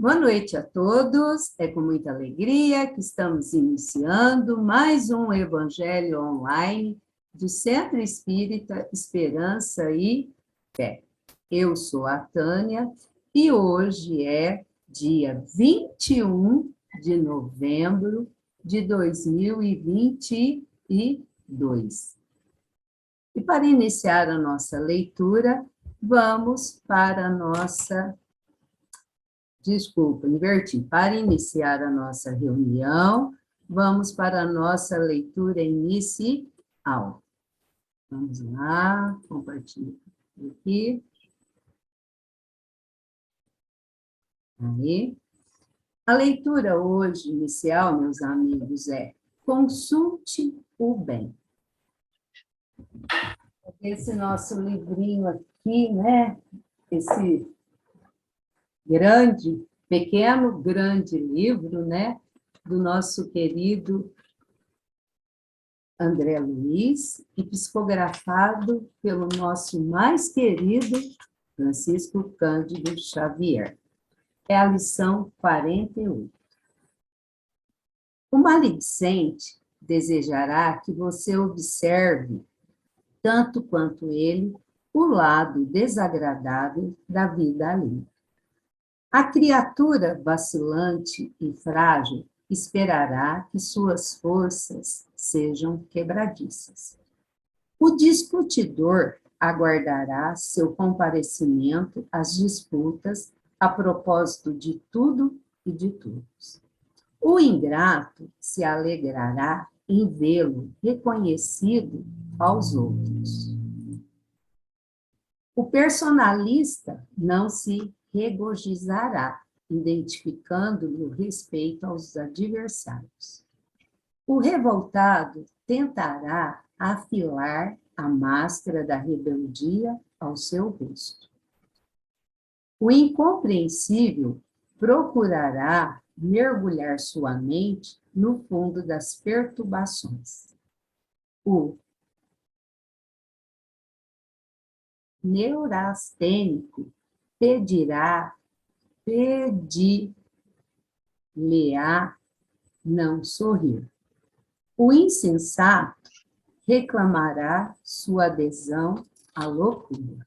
Boa noite a todos. É com muita alegria que estamos iniciando mais um Evangelho Online do Centro Espírita Esperança e Fé. Eu sou a Tânia e hoje é dia 21 de novembro de 2022. E para iniciar a nossa leitura, vamos para a nossa... Desculpa, inverti. Para iniciar a nossa reunião, vamos para a nossa leitura inicial. Vamos lá, compartilhar aqui. Aí. A leitura hoje, inicial, meus amigos, é Consulte o Bem. Esse nosso livrinho aqui, né? Esse grande livro, né, do nosso querido André Luiz, e psicografado pelo nosso mais querido Francisco Cândido Xavier. É a lição 48. O maledicente desejará que você observe, tanto quanto ele, o lado desagradável da vida alheia. A criatura vacilante e frágil esperará que suas forças sejam quebradiças. O discutidor aguardará seu comparecimento às disputas a propósito de tudo e de todos. O ingrato se alegrará em vê-lo reconhecido aos outros. O personalista não se regozijará, identificando-lhe o respeito aos adversários. O revoltado tentará afilar a máscara da rebeldia ao seu rosto. O incompreensível procurará mergulhar sua mente no fundo das perturbações. O neurastênico pedir-lhe-á não sorrir. O insensato reclamará sua adesão à loucura.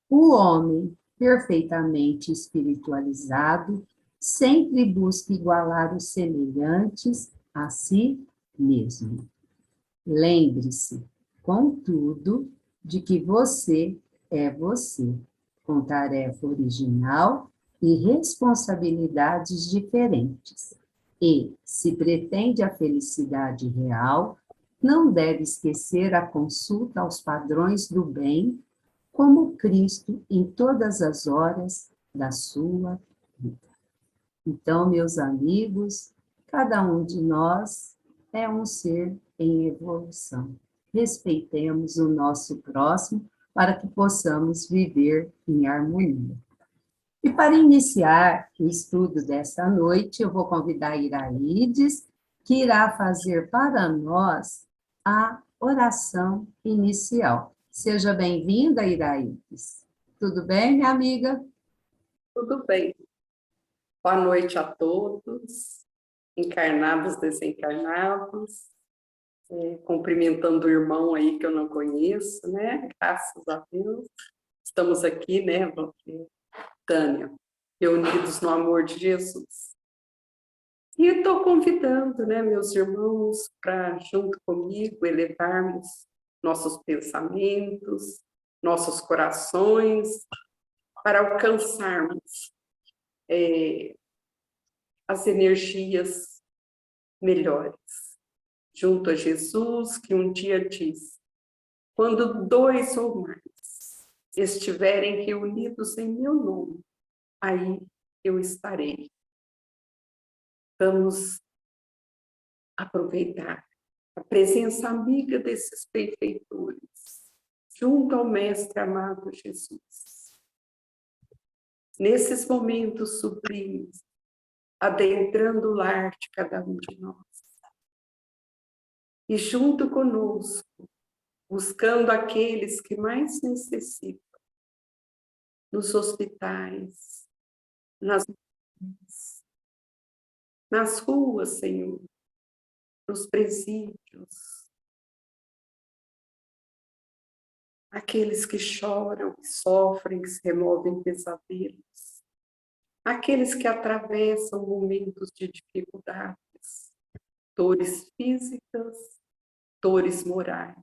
O homem perfeitamente espiritualizado sempre busca igualar os semelhantes a si mesmo. Lembre-se, contudo, de que você é você, com tarefa original e responsabilidades diferentes. E, se pretende a felicidade real, não deve esquecer a consulta aos padrões do bem, como Cristo em todas as horas da sua vida. Então, meus amigos, cada um de nós é um ser em evolução. Respeitemos o nosso próximo para que possamos viver em harmonia. E para iniciar o estudo desta noite, eu vou convidar a Iraides, que irá fazer para nós a oração inicial. Seja bem-vinda, Iraides. Tudo bem, minha amiga? Tudo bem. Boa noite a todos, encarnados, desencarnados, cumprimentando o irmão aí que eu não conheço, né? Graças a Deus. Estamos aqui, né, Tânia, reunidos no amor de Jesus. E estou convidando, né, meus irmãos, para, junto comigo, elevarmos nossos pensamentos, nossos corações, para alcançarmos as energias melhores, junto a Jesus, que um dia disse: quando 2 ou mais estiverem reunidos em meu nome, aí eu estarei. Vamos aproveitar a presença amiga desses benfeitores, junto ao Mestre amado Jesus. Nesses momentos sublimes, adentrando o lar de cada um de nós. E junto conosco, buscando aqueles que mais necessitam, nos hospitais, nas nas ruas, Senhor, nos presídios, aqueles que choram, que sofrem, que se removem pesadelos, aqueles que atravessam momentos de dificuldades, dores físicas, dores morais.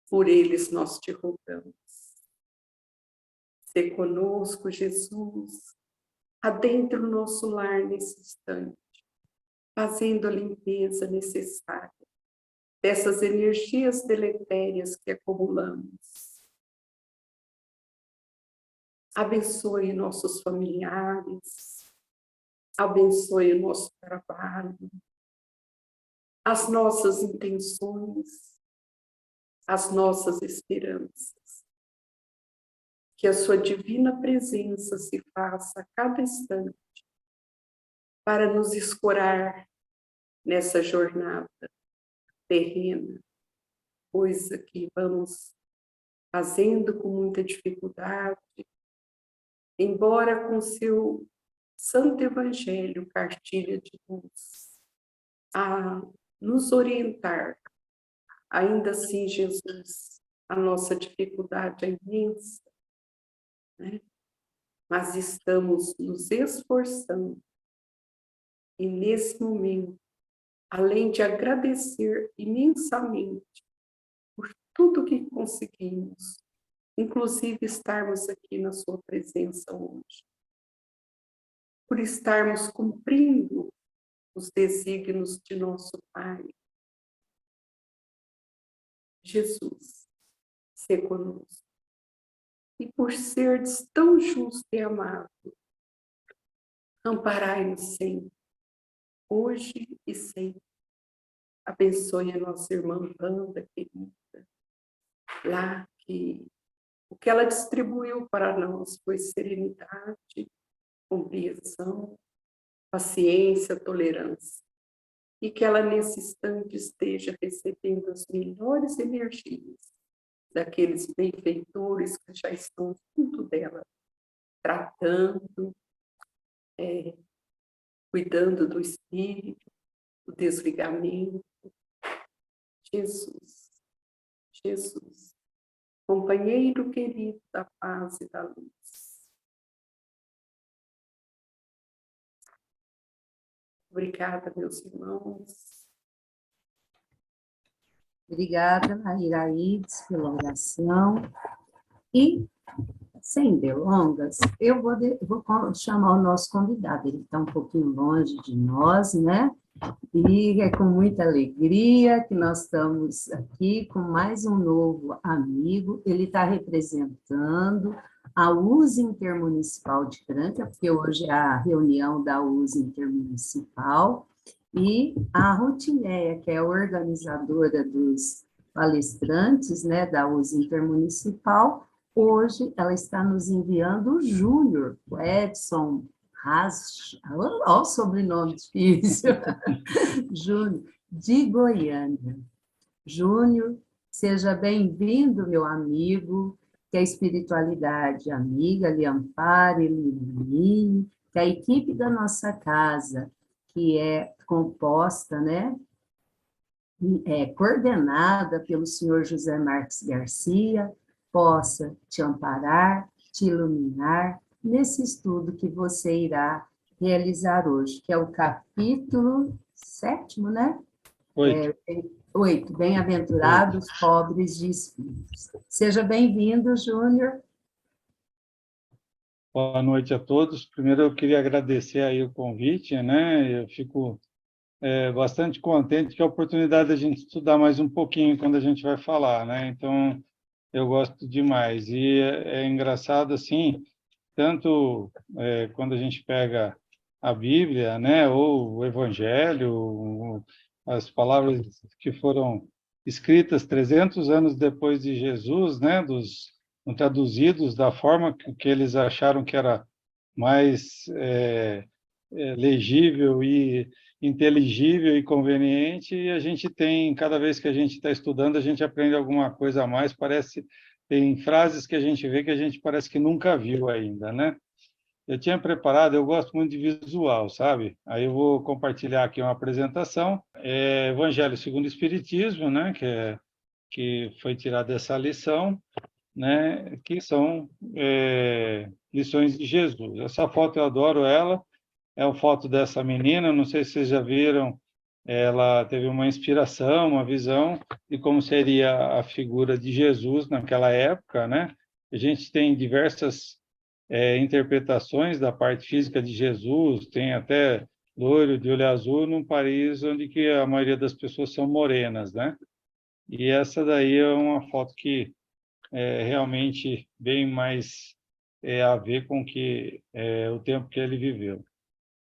Por eles nós te rogamos. Sê conosco, Jesus, adentra o nosso lar nesse instante, fazendo a limpeza necessária dessas energias deletérias que acumulamos. Abençoe nossos familiares, abençoe o nosso trabalho, as nossas intenções, as nossas esperanças. Que a sua divina presença se faça a cada instante para nos escorar nessa jornada terrena, coisa que vamos fazendo com muita dificuldade, embora com seu Santo Evangelho, cartilha de luz, a nos orientar. Ainda assim, Jesus, a nossa dificuldade é imensa, né? Mas estamos nos esforçando. E nesse momento, além de agradecer imensamente por tudo que conseguimos, inclusive estarmos aqui na sua presença hoje, por estarmos cumprindo os desígnios de nosso Pai, Jesus, se conosco. E por seres tão justo e amado, amparai-nos sempre, hoje e sempre. Abençoe a nossa irmã Wanda, querida, lá que o que ela distribuiu para nós foi serenidade, compreensão, paciência, tolerância. E que ela, nesse instante, esteja recebendo as melhores energias daqueles benfeitores que já estão junto dela, tratando, cuidando do espírito, do desligamento. Jesus, Jesus, companheiro querido da paz e da luz. Obrigada, meus irmãos. Obrigada, Iraídes, pela oração. E, sem delongas, eu vou chamar o nosso convidado. Ele está um pouquinho longe de nós, né? E é com muita alegria que nós estamos aqui com mais um novo amigo. Ele está representando a USE Intermunicipal de Franca, porque hoje é a reunião da USE Intermunicipal, e a Rutileia, que é a organizadora dos palestrantes, né, da USE Intermunicipal. Hoje ela está nos enviando o Júnior, o Edson Ras, olha o sobrenome difícil, Júnior, de Goiânia. Júnior, seja bem-vindo, meu amigo, que a espiritualidade amiga lhe ampare, lhe ilumine, que a equipe da nossa casa, que é composta, né, coordenada pelo senhor José Marques Garcia, possa te amparar, te iluminar, nesse estudo que você irá realizar hoje, que é o capítulo 7º, né? 8. 8, Bem-aventurados pobres de espíritos. Seja bem-vindo, Júnior. Boa noite a todos. Primeiro eu queria agradecer aí o convite, né? Eu fico bastante contente que é a oportunidade da gente estudar mais um pouquinho quando a gente vai falar, né? Então, eu gosto demais. E é engraçado, assim, tanto quando a gente pega a Bíblia, né, ou o Evangelho, as palavras que foram escritas 300 anos depois de Jesus, né, traduzidos da forma que eles acharam que era mais legível e inteligível e conveniente, e a gente tem, cada vez que a gente está estudando, a gente aprende alguma coisa a mais, tem frases que a gente vê que a gente parece que nunca viu ainda, né? eu tinha preparado, eu gosto muito de visual, sabe? Aí eu vou compartilhar aqui uma apresentação. É Evangelho segundo o Espiritismo, né? Que foi tirada dessa lição, né? Que são lições de Jesus. Essa foto eu adoro ela. É uma foto dessa menina, não sei se vocês já viram, ela teve uma inspiração, uma visão de como seria a figura de Jesus naquela época, né? A gente tem diversas interpretações da parte física de Jesus, tem até loiro de olho azul num país onde que a maioria das pessoas são morenas, né? E essa daí é uma foto que realmente bem mais a ver com o tempo que ele viveu,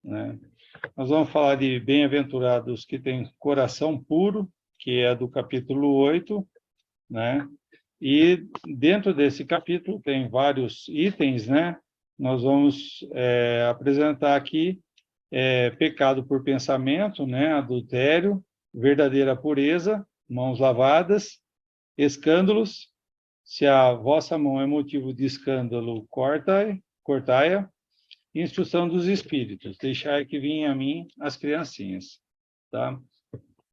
né? Nós vamos falar de bem-aventurados que têm coração puro, que é do capítulo 8, né? E dentro desse capítulo tem vários itens, né? Nós vamos apresentar aqui pecado por pensamento, né? Adultério, verdadeira pureza, mãos lavadas, escândalos. Se a vossa mão é motivo de escândalo, cortai-a. Instrução dos espíritos, deixai que vinham a mim as criancinhas, tá?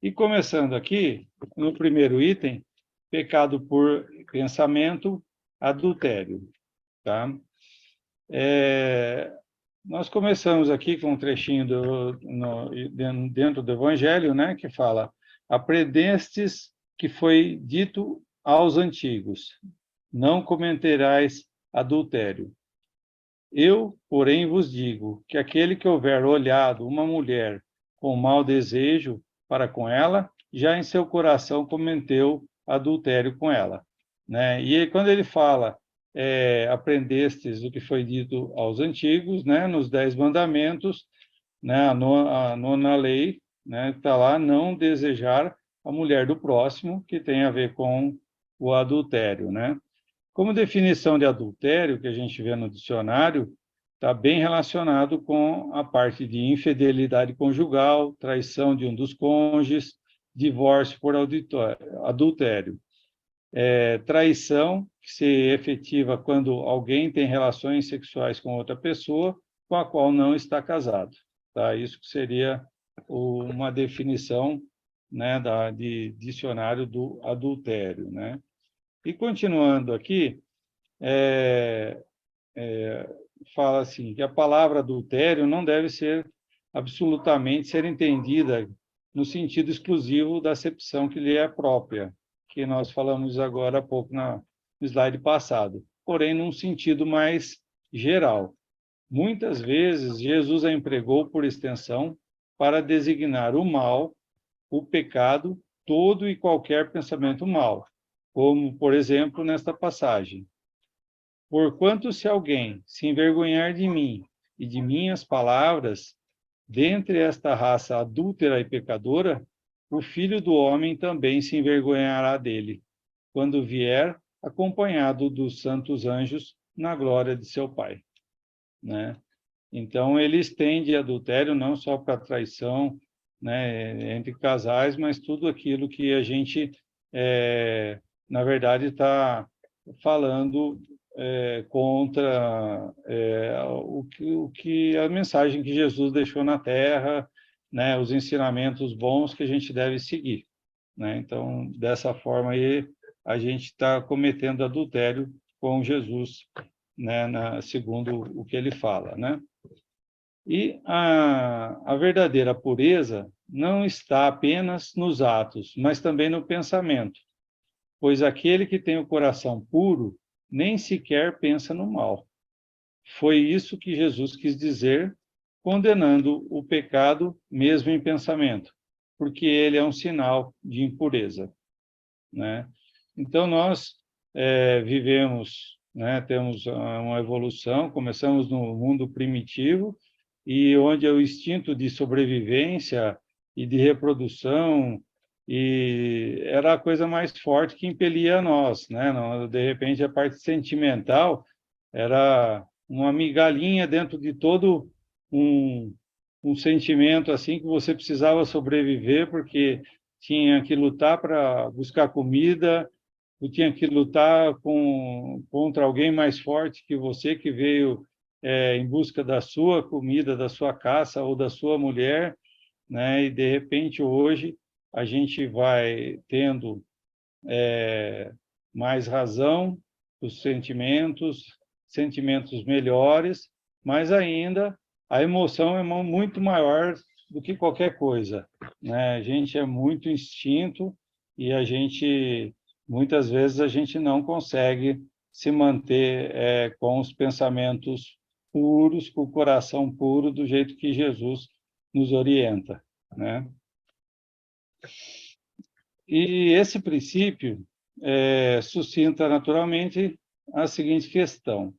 E começando aqui, no primeiro item, pecado por pensamento, adultério, tá? Nós começamos aqui com um trechinho dentro do Evangelho, né, que fala: aprendestes que foi dito aos antigos, não cometerás adultério. Eu, porém, vos digo que aquele que houver olhado uma mulher com mau desejo para com ela, já em seu coração cometeu adultério com ela, né? E aí, quando ele fala, aprendestes o que foi dito aos antigos, né, nos 10 mandamentos, né, a nona lei, né, está lá, não desejar a mulher do próximo, que tem a ver com o adultério, né? Como definição de adultério, que a gente vê no dicionário, está bem relacionado com a parte de infidelidade conjugal, traição de um dos cônjuges, divórcio por adultério. Traição, que se efetiva quando alguém tem relações sexuais com outra pessoa com a qual não está casado. Tá? Isso seria uma definição, né, de dicionário do adultério, né? E continuando aqui, fala assim, que a palavra adultério não deve absolutamente ser entendida no sentido exclusivo da acepção que lhe é própria, que nós falamos agora há pouco no slide passado, porém num sentido mais geral. Muitas vezes, Jesus a empregou por extensão para designar o mal, o pecado, todo e qualquer pensamento mau, como, por exemplo, nesta passagem. Porquanto se alguém se envergonhar de mim e de minhas palavras, dentre esta raça adúltera e pecadora, o Filho do Homem também se envergonhará dele, quando vier acompanhado dos santos anjos na glória de seu Pai, né? Então, ele estende adultério não só para traição, né, entre casais, mas tudo aquilo que a gente, na verdade, está falando contra o que a mensagem que Jesus deixou na Terra, né, os ensinamentos bons que a gente deve seguir, né? Então, dessa forma aí, a gente está cometendo adultério com Jesus, né, segundo o que ele fala, né? E a verdadeira pureza não está apenas nos atos, mas também no pensamento, pois aquele que tem o coração puro nem sequer pensa no mal. Foi isso que Jesus quis dizer, condenando o pecado mesmo em pensamento, porque ele é um sinal de impureza, né? Então, nós vivemos, né, temos uma evolução, começamos no mundo primitivo, e onde o instinto de sobrevivência e de reprodução e era a coisa mais forte que impelia a nós, né? De repente, a parte sentimental era uma migalhinha dentro de todo um sentimento assim que você precisava sobreviver porque tinha que lutar para buscar comida, ou tinha que lutar contra alguém mais forte que você que veio em busca da sua comida, da sua caça ou da sua mulher, né? E, de repente, hoje, a gente vai tendo mais razão, os sentimentos melhores, mas ainda a emoção é muito maior do que qualquer coisa, né? A gente é muito instinto e muitas vezes a gente não consegue se manter com os pensamentos puros, com o coração puro, do jeito que Jesus nos orienta, né? E esse princípio suscita naturalmente a seguinte questão: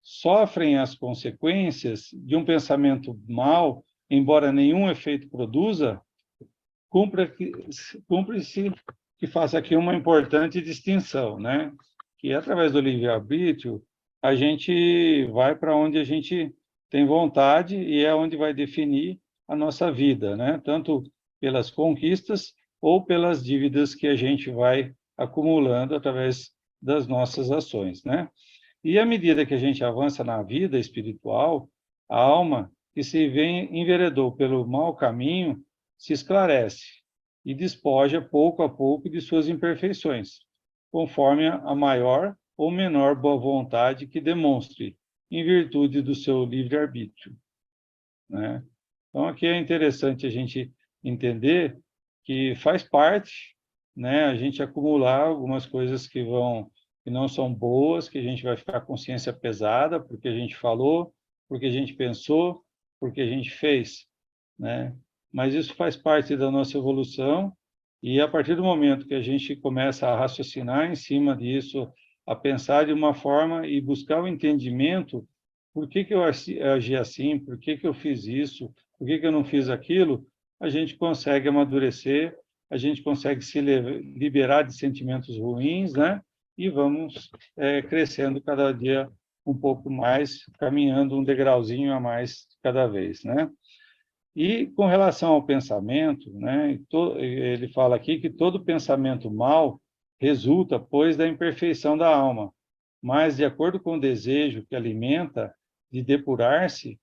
sofrem as consequências de um pensamento mau, embora nenhum efeito produza? Cumpre-se que faça aqui uma importante distinção, né? Que através do livre-arbítrio a gente vai para onde a gente tem vontade e é onde vai definir a nossa vida, né? Tanto pelas conquistas ou pelas dívidas que a gente vai acumulando através das nossas ações, né? E à medida que a gente avança na vida espiritual, a alma que se enveredou pelo mau caminho se esclarece e despoja pouco a pouco de suas imperfeições, conforme a maior ou menor boa vontade que demonstre, em virtude do seu livre-arbítrio, né? Então, aqui é interessante a gente entender que faz parte, né, a gente acumular algumas coisas que não são boas, que a gente vai ficar com consciência pesada, porque a gente falou, porque a gente pensou, porque a gente fez, né? Mas isso faz parte da nossa evolução, e a partir do momento que a gente começa a raciocinar em cima disso, a pensar de uma forma e buscar o entendimento, por que eu agi assim, por que eu fiz isso, por que eu não fiz aquilo, a gente consegue amadurecer, a gente consegue se liberar de sentimentos ruins, né? E vamos crescendo cada dia um pouco mais, caminhando um degrauzinho a mais cada vez, né? E com relação ao pensamento, né? Ele fala aqui que todo pensamento mau resulta, pois, da imperfeição da alma, mas, de acordo com o desejo que alimenta de depurar-se,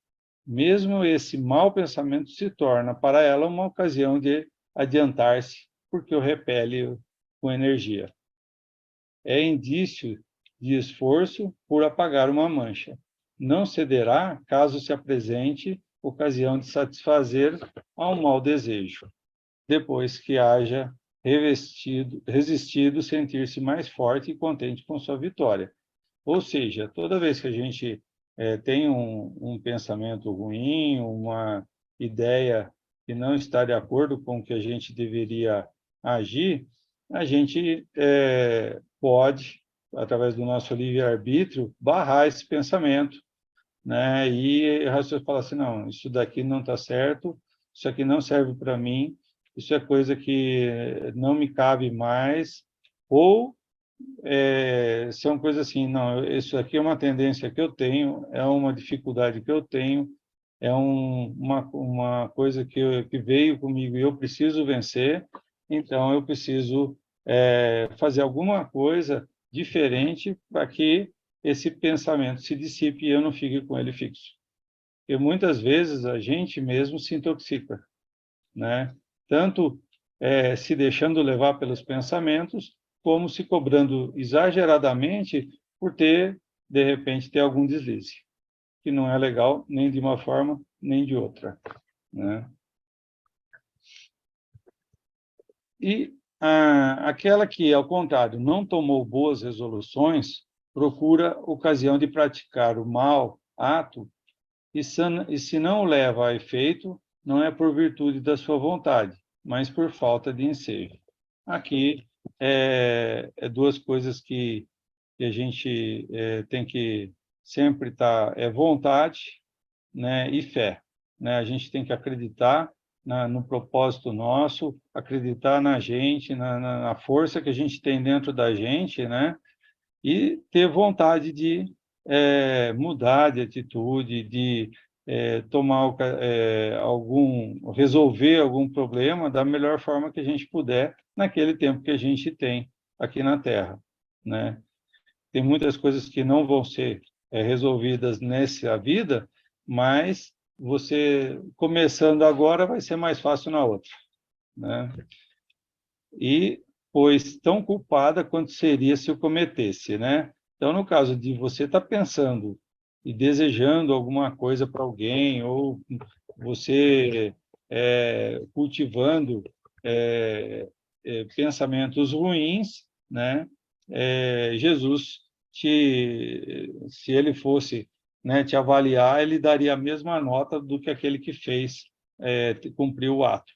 mesmo esse mau pensamento se torna para ela uma ocasião de adiantar-se, porque o repele com energia. É indício de esforço por apagar uma mancha. Não cederá caso se apresente ocasião de satisfazer a um mau desejo, depois que haja resistido, sentir-se mais forte e contente com sua vitória. Ou seja, toda vez que a gente tem um pensamento ruim, uma ideia que não está de acordo com o que a gente deveria agir, a gente pode, através do nosso livre-arbítrio, barrar esse pensamento, né? E você fala assim, não, isso daqui não está certo, isso aqui não serve para mim, isso é coisa que não me cabe mais, ou são coisas assim, não, isso aqui é uma tendência que eu tenho, é uma dificuldade que eu tenho, é uma coisa que veio comigo e eu preciso vencer, então eu preciso fazer alguma coisa diferente para que esse pensamento se dissipe e eu não fique com ele fixo. Porque muitas vezes a gente mesmo se intoxica, né? Tanto se deixando levar pelos pensamentos, como se cobrando exageradamente por de repente, ter algum deslize, que não é legal nem de uma forma, nem de outra, né? E aquela que, ao contrário, não tomou boas resoluções, procura ocasião de praticar o mau ato, e se não o leva a efeito, não é por virtude da sua vontade, mas por falta de ensejo. Aqui duas coisas que a gente tem que sempre estar, vontade, né, e fé, né? A gente tem que acreditar no propósito nosso, acreditar na gente, na força que a gente tem dentro da gente, né? E ter vontade de mudar de atitude, de tomar resolver algum problema da melhor forma que a gente puder naquele tempo que a gente tem aqui na Terra, né? Tem muitas coisas que não vão ser resolvidas nessa vida, mas você, começando agora, vai ser mais fácil na outra, né? E, pois, tão culpada quanto seria se eu cometesse, né? Então, no caso de você estar pensando e desejando alguma coisa para alguém, ou você cultivando pensamentos ruins, né? Jesus, se ele fosse, né, te avaliar, ele daria a mesma nota do que aquele que fez, cumpriu o ato.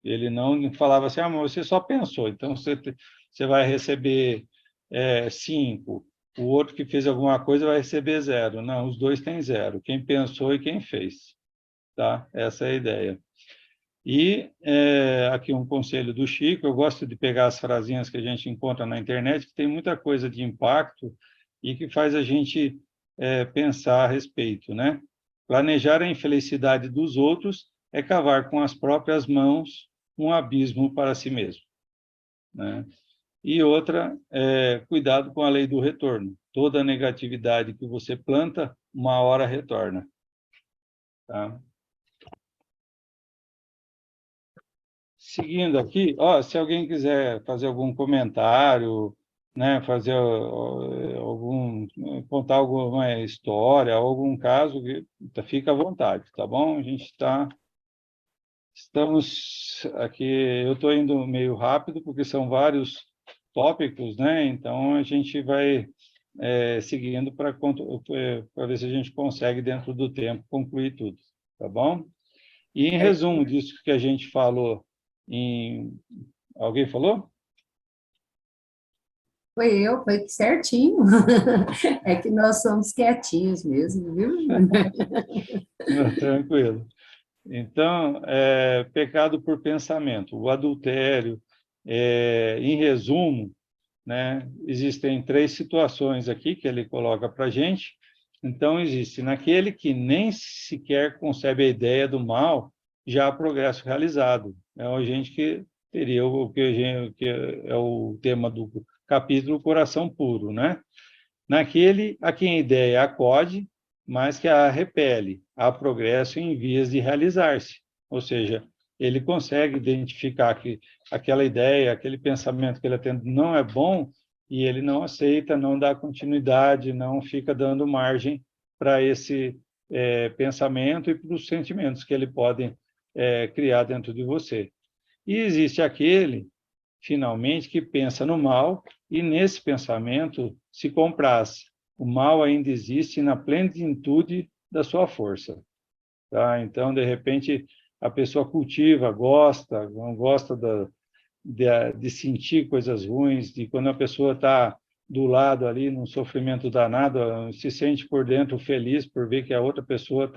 Ele não falava assim, mas você só pensou, então você vai receber 5, o outro que fez alguma coisa vai receber 0. Não, os dois têm 0, quem pensou e quem fez. Tá? Essa é a ideia. E aqui um conselho do Chico, eu gosto de pegar as frasinhas que a gente encontra na internet, que tem muita coisa de impacto e que faz a gente pensar a respeito, né? Planejar a infelicidade dos outros é cavar com as próprias mãos um abismo para si mesmo, né? E outra, cuidado com a lei do retorno. Toda negatividade que você planta, uma hora retorna. Tá? Seguindo aqui, se alguém quiser fazer algum comentário, né, fazer contar alguma história, algum caso, fica à vontade, tá bom? Estamos aqui, eu estou indo meio rápido, porque são vários tópicos, né? Então, a gente vai seguindo para ver se a gente consegue, dentro do tempo, concluir tudo, tá bom? E, em resumo disso que a gente falou, alguém falou? Foi certinho. É que nós somos quietinhos mesmo, viu? Tranquilo. Então, pecado por pensamento, o adultério, em resumo, né, existem 3 situações aqui que ele coloca para a gente. Então, existe naquele que nem sequer concebe a ideia do mal, já há progresso realizado. É a gente que teria que é o tema do capítulo Coração Puro, né? Naquele a quem a ideia acode, mas que a repele, há progresso em vias de realizar-se. Ou seja, ele consegue identificar que aquela ideia, aquele pensamento que ele tem não é bom, e ele não aceita, não dá continuidade, não fica dando margem para esse pensamento e para os sentimentos que ele pode criar dentro de você. E existe aquele, finalmente, que pensa no mal e, nesse pensamento, se compraz. O mal ainda existe na plenitude da sua força. Tá? Então, de repente, a pessoa cultiva, não gosta de sentir coisas ruins, de quando a pessoa está do lado ali, num sofrimento danado, se sente por dentro feliz por ver que a outra pessoa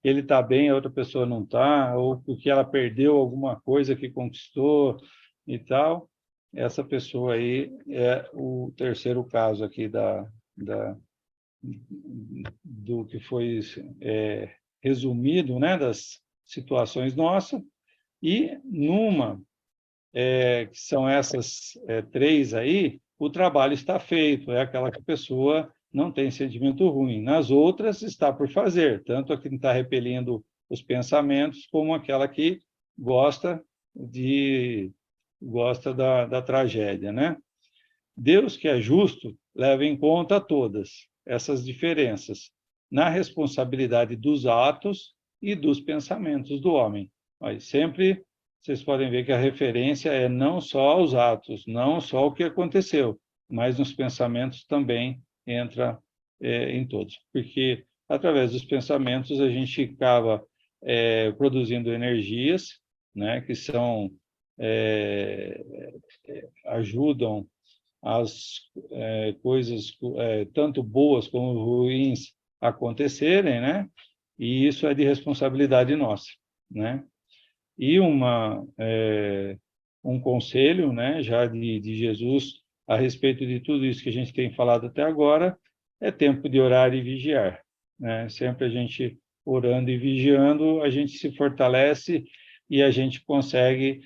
ele está bem, a outra pessoa não está, ou porque ela perdeu alguma coisa que conquistou e tal. Essa pessoa aí é o terceiro caso aqui do que foi resumido, né, das situações nossas. E que são essas 3 aí, o trabalho está feito, é aquela que a pessoa não tem sentimento ruim. Nas outras, está por fazer, tanto a que está repelindo os pensamentos, como aquela que gosta da tragédia, né? Deus, que é justo, leva em conta todas essas diferenças na responsabilidade dos atos e dos pensamentos do homem. Mas sempre vocês podem ver que a referência é não só aos atos, não só o que aconteceu, mas nos pensamentos também entra em todos. Porque, através dos pensamentos, a gente acaba produzindo energias, né, que ajudam as coisas, tanto boas como ruins, acontecerem, né? E isso é de responsabilidade nossa, né? E um conselho, né, já de Jesus a respeito de tudo isso que a gente tem falado até agora, é tempo de orar e vigiar, né? Sempre a gente orando e vigiando, a gente se fortalece e a gente consegue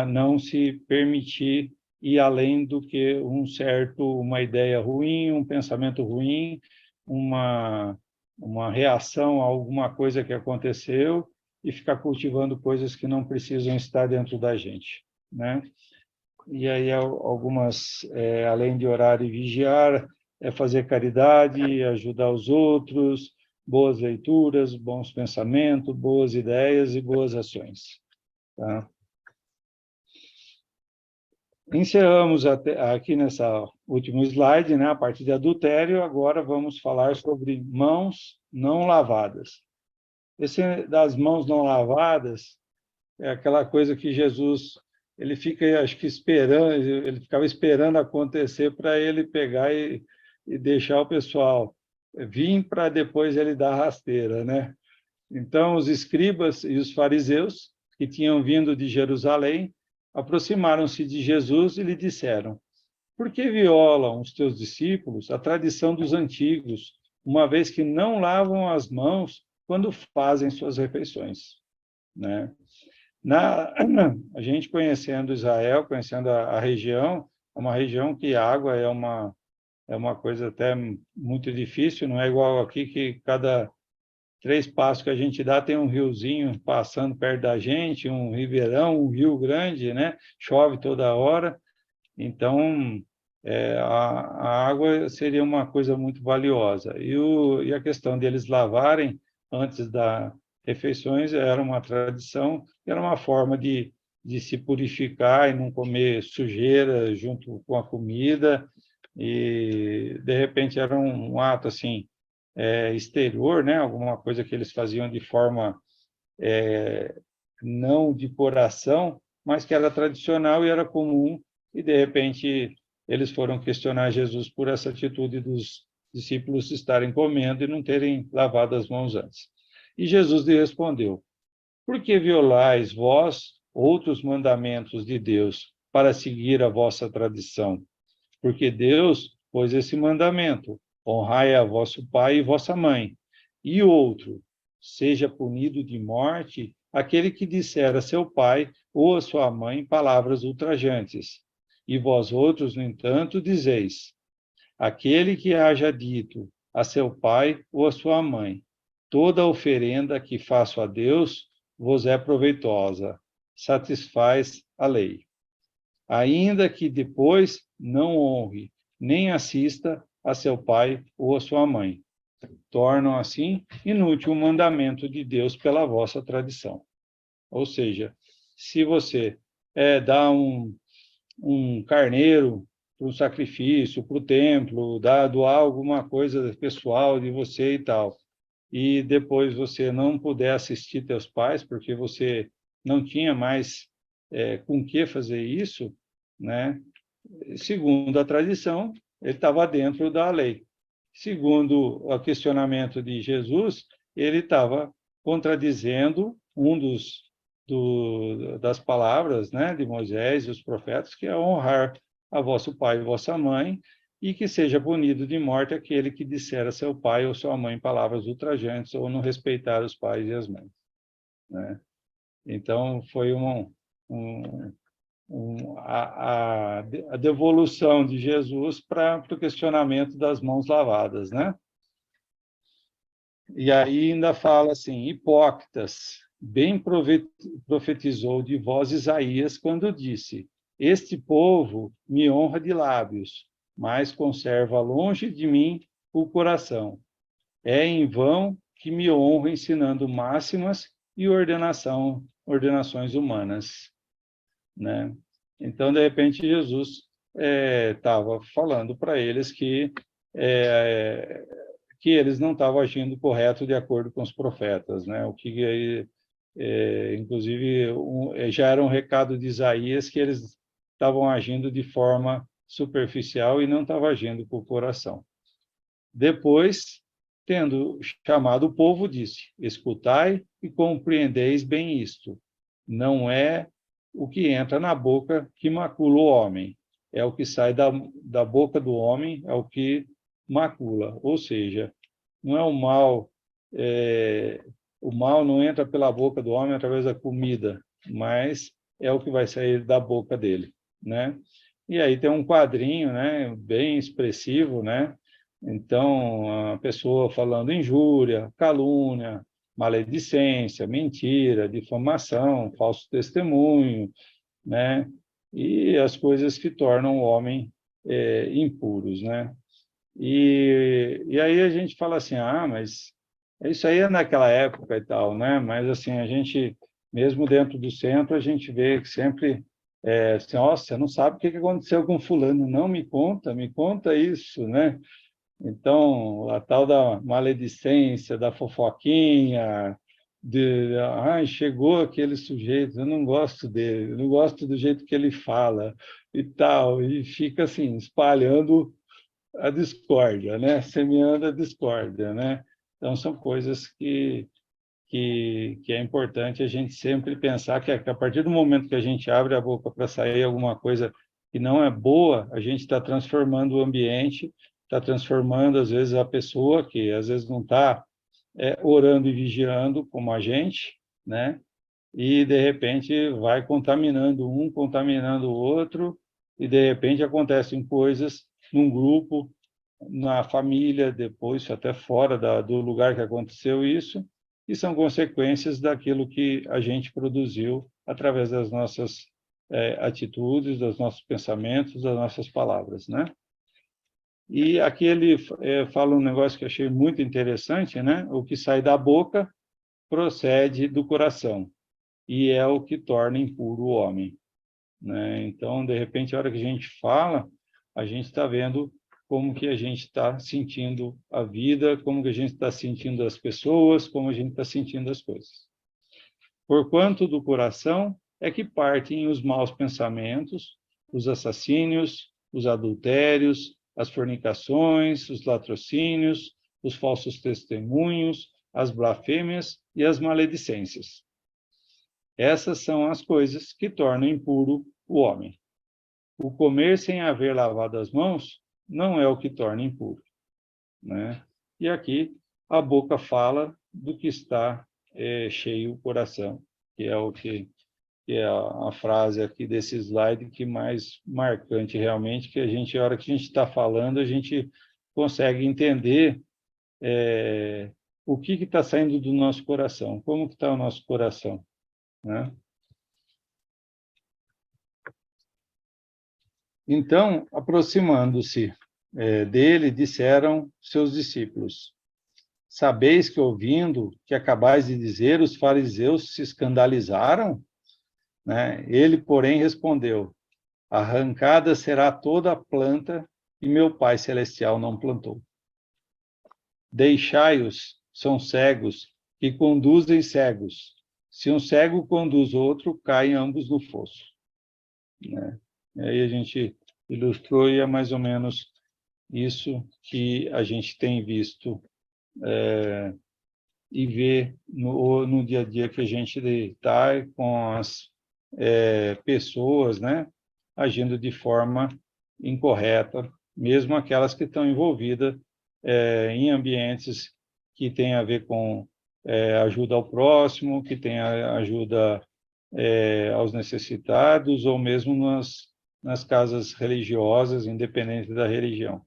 não se permitir ir além do que uma ideia ruim, um pensamento ruim, uma reação a alguma coisa que aconteceu e ficar cultivando coisas que não precisam estar dentro da gente, né? E aí algumas, além de orar e vigiar, é fazer caridade, ajudar os outros, boas leituras, bons pensamentos, boas ideias e boas ações. Tá? Encerramos aqui nessa último slide, né, a parte de adultério. Agora vamos falar sobre mãos não lavadas. Esse das mãos não lavadas é aquela coisa que Jesus ele fica, acho que esperando, ele ficava esperando acontecer para ele pegar e deixar o pessoal vir para depois ele dar rasteira, né? Então os escribas e os fariseus que tinham vindo de Jerusalém aproximaram-se de Jesus e lhe disseram: por que violam os teus discípulos a tradição dos antigos, uma vez que não lavam as mãos quando fazem suas refeições, né? A gente conhecendo Israel, conhecendo a região, é uma região que a água é uma coisa até muito difícil, não é igual aqui que cada 3 passos que a gente dá tem um riozinho passando perto da gente, um ribeirão, um rio grande, né? Chove toda hora, então a água seria uma coisa muito valiosa. E a questão deles lavarem antes das refeições era uma tradição, era uma forma de se purificar e não comer sujeira junto com a comida, e de repente era um ato assim exterior, né? Alguma coisa que eles faziam de forma não de coração, mas que era tradicional e era comum, e de repente eles foram questionar Jesus por essa atitude dos discípulos estarem comendo e não terem lavado as mãos antes. E Jesus lhe respondeu: por que violais vós outros mandamentos de Deus para seguir a vossa tradição? Porque Deus pôs esse mandamento: honrai a vosso pai e vossa mãe. E outro: seja punido de morte aquele que disser a seu pai ou a sua mãe palavras ultrajantes. E vós outros, no entanto, dizeis: aquele que haja dito a seu pai ou a sua mãe: toda oferenda que faço a Deus vos é proveitosa, satisfaz a lei. Ainda que depois não honre, nem assista a seu pai ou a sua mãe. Tornam, assim, inútil o mandamento de Deus pela vossa tradição. Ou seja, se você dá um carneiro para um sacrifício, para o templo, doar alguma coisa pessoal de você e tal, e depois você não puder assistir teus pais, porque você não tinha mais com que fazer isso, né? Segundo a tradição, ele estava dentro da lei. Segundo o questionamento de Jesus, ele estava contradizendo das palavras, né, de Moisés e os profetas, que é honrar a vosso pai e vossa mãe, e que seja punido de morte aquele que disser a seu pai ou sua mãe palavras ultrajantes ou não respeitar os pais e as mães, né? Então, foi a devolução de Jesus para o questionamento das mãos lavadas, né? E aí ainda fala assim: hipócritas, bem profetizou de vós Isaías quando disse: este povo me honra de lábios, mas conserva longe de mim o coração. É em vão que me honra ensinando máximas e ordenações humanas, né? Então, de repente, Jesus estava falando para eles que eles não estavam agindo correto de acordo com os profetas, né? O que inclusive já era um recado de Isaías que eles estavam agindo de forma superficial e não estavam agindo com o coração. Depois, tendo chamado o povo, disse: escutai e compreendeis bem isto. Não é o que entra na boca que macula o homem, é o que sai da boca do homem, é o que macula. Ou seja, não é o mal não entra pela boca do homem através da comida, mas é o que vai sair da boca dele, né? E aí tem um quadrinho, né, bem expressivo, né, Então, a pessoa falando injúria, calúnia, maledicência, mentira, difamação, falso testemunho, né? E as coisas que tornam o homem impuros, né? E aí a gente fala assim, mas isso aí é naquela época e tal, né? Mas assim, a gente, mesmo dentro do centro, a gente vê que sempre, assim, nossa, você não sabe o que aconteceu com fulano, não, me conta isso, né? Então, a tal da maledicência, da fofoquinha, chegou aquele sujeito, eu não gosto dele, eu não gosto do jeito que ele fala e tal, e fica assim, espalhando a discórdia, né? Semeando a discórdia, né? Então, são coisas que é importante a gente sempre pensar que a partir do momento que a gente abre a boca para sair alguma coisa que não é boa, a gente está transformando o ambiente, está transformando, às vezes, a pessoa que, às vezes, não está orando e vigiando como a gente, né? E, de repente, vai contaminando um, contaminando o outro, e, de repente, acontecem coisas num grupo, na família, depois até fora do lugar que aconteceu isso, e são consequências daquilo que a gente produziu através das nossas atitudes, dos nossos pensamentos, das nossas palavras, né? E aqui ele fala um negócio que eu achei muito interessante, né? O que sai da boca procede do coração, e é o que torna impuro o homem, né? Então, de repente, a hora que a gente fala, a gente está vendo como que a gente está sentindo a vida, como que a gente está sentindo as pessoas, como a gente está sentindo as coisas. Porquanto do coração é que partem os maus pensamentos, os assassínios, os adultérios, as fornicações, os latrocínios, os falsos testemunhos, as blasfêmias e as maledicências. Essas são as coisas que tornam impuro o homem. O comer sem haver lavado as mãos não é o que torna impuro, né? E aqui a boca fala do que está cheio o coração, que é o que é a frase aqui desse slide que mais marcante realmente, que a gente, a hora que a gente está falando, a gente consegue entender o que está saindo do nosso coração, como que está o nosso coração, né? Então, aproximando-se dele, disseram seus discípulos: Sabeis que, ouvindo que acabais de dizer, os fariseus se escandalizaram? Né? Ele, porém, respondeu: Arrancada será toda a planta que meu Pai Celestial não plantou. Deixai-os, são cegos, que conduzem cegos. Se um cego conduz outro, caem ambos no fosso. Né? E aí a gente ilustrou e é mais ou menos isso que a gente tem visto e vê no dia a dia que a gente está com as pessoas, né, agindo de forma incorreta, mesmo aquelas que estão envolvidas em ambientes que têm a ver com ajuda ao próximo, que tem ajuda aos necessitados, ou mesmo nas casas religiosas, independente da religião.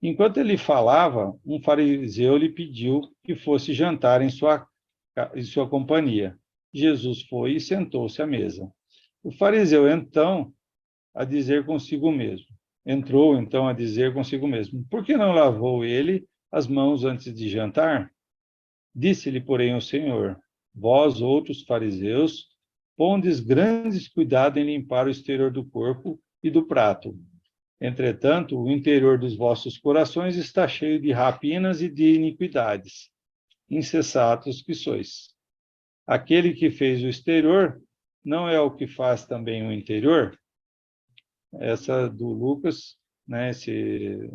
Enquanto ele falava, um fariseu lhe pediu que fosse jantar em sua companhia. Jesus foi e sentou-se à mesa. O fariseu, então, a dizer consigo mesmo, entrou, então, a dizer consigo mesmo, por que não lavou ele as mãos antes de jantar? Disse-lhe, porém, o Senhor, vós, outros fariseus, pondes grandes cuidado em limpar o exterior do corpo e do prato. Entretanto, o interior dos vossos corações está cheio de rapinas e de iniquidades. Insensatos que sois. Aquele que fez o exterior não é o que faz também o interior? Essa do Lucas, né, esse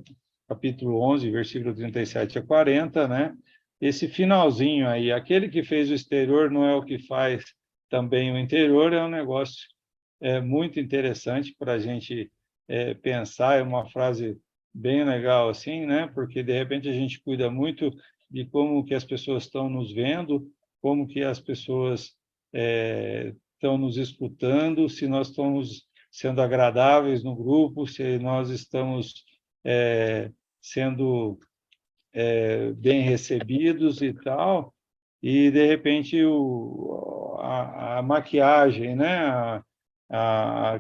capítulo 11, versículo 37 a 40, né? Esse finalzinho aí, aquele que fez o exterior não é o que faz também o interior, é um negócio muito interessante para a gente pensar, é uma frase bem legal assim, né? Porque de repente a gente cuida muito de como que as pessoas estão nos vendo, como que as pessoas estão nos escutando, se nós estamos sendo agradáveis no grupo, se nós estamos sendo bem recebidos e tal, e, de repente, a maquiagem, né,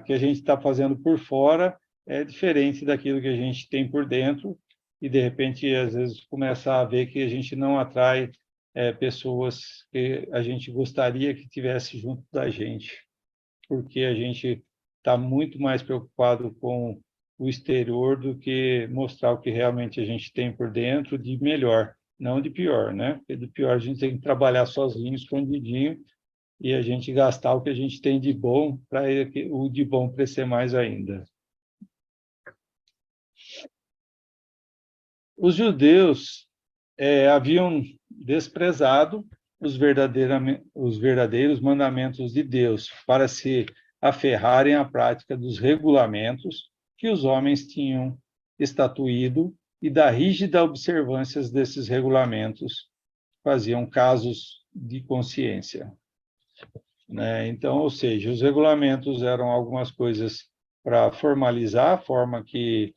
que a gente está fazendo por fora é diferente daquilo que a gente tem por dentro, e, de repente, às vezes, começa a ver que a gente não atrai pessoas que a gente gostaria que tivesse junto da gente, porque a gente está muito mais preocupado com o exterior do que mostrar o que realmente a gente tem por dentro de melhor, não de pior, né? Porque do pior a gente tem que trabalhar sozinho, escondidinho, e a gente gastar o que a gente tem de bom para o de bom crescer mais ainda. Os judeus haviam desprezado os verdadeiros mandamentos de Deus para se aferrarem à prática dos regulamentos que os homens tinham estatuído e da rígida observância desses regulamentos faziam casos de consciência, né? Então, ou seja, os regulamentos eram algumas coisas para formalizar a forma que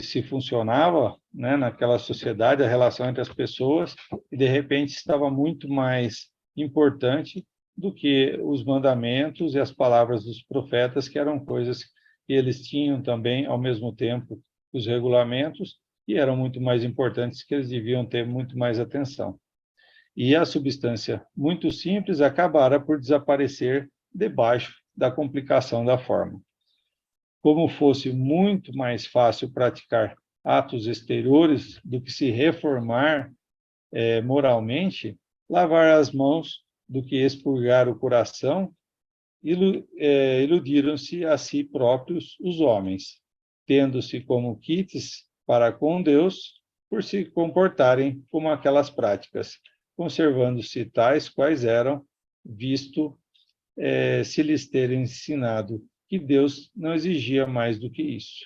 se funcionava, né, naquela sociedade, a relação entre as pessoas, e de repente estava muito mais importante do que os mandamentos e as palavras dos profetas, que eram coisas que eles tinham também, ao mesmo tempo, os regulamentos, e eram muito mais importantes, que eles deviam ter muito mais atenção. E a substância muito simples acabara por desaparecer debaixo da complicação da forma. Como fosse muito mais fácil praticar atos exteriores do que se reformar moralmente, lavar as mãos do que expurgar o coração, iludiram-se a si próprios os homens, tendo-se como quites para com Deus por se comportarem como aquelas práticas, conservando-se tais quais eram, visto se lhes ter ensinado que Deus não exigia mais do que isso,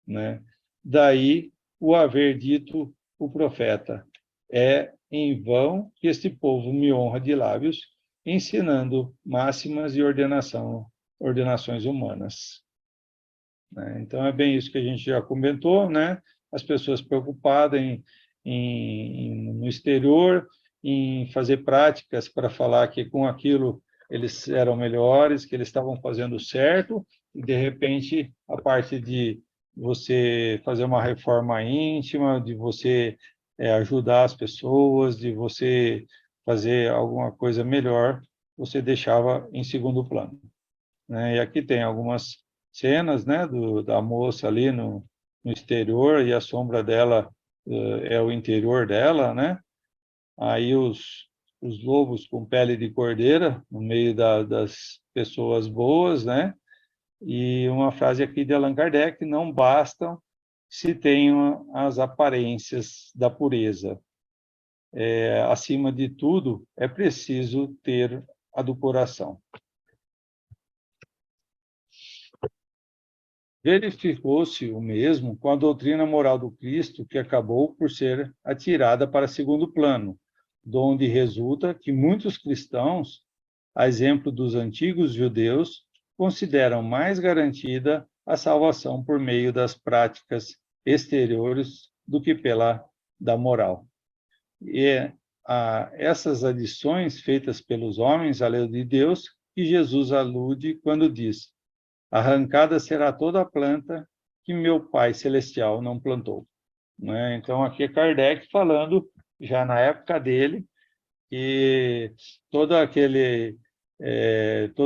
né? Daí o haver dito o profeta: é em vão que este povo me honra de lábios, ensinando máximas e ordenações humanas, né? Então é bem isso que a gente já comentou, né? As pessoas preocupadas no exterior, em fazer práticas para falar que com aquilo eles eram melhores, que eles estavam fazendo certo, e de repente a parte de você fazer uma reforma íntima, de você ajudar as pessoas, de você fazer alguma coisa melhor, você deixava em segundo plano, né? E aqui tem algumas cenas, né, da moça ali no exterior, e a sombra dela é o interior dela, né? Aí os lobos com pele de cordeira no meio das pessoas boas, né? E uma frase aqui de Allan Kardec: não bastam se tenham as aparências da pureza. Acima de tudo, é preciso ter a do coração. Verificou-se o mesmo com a doutrina moral do Cristo, que acabou por ser atirada para segundo plano, donde resulta que muitos cristãos, a exemplo dos antigos judeus, consideram mais garantida a salvação por meio das práticas exteriores do que pela da moral. E essas adições feitas pelos homens à lei de Deus que Jesus alude quando diz: arrancada será toda a planta que meu Pai Celestial não plantou, né? Então, aqui é Kardec falando, já na época dele, que todo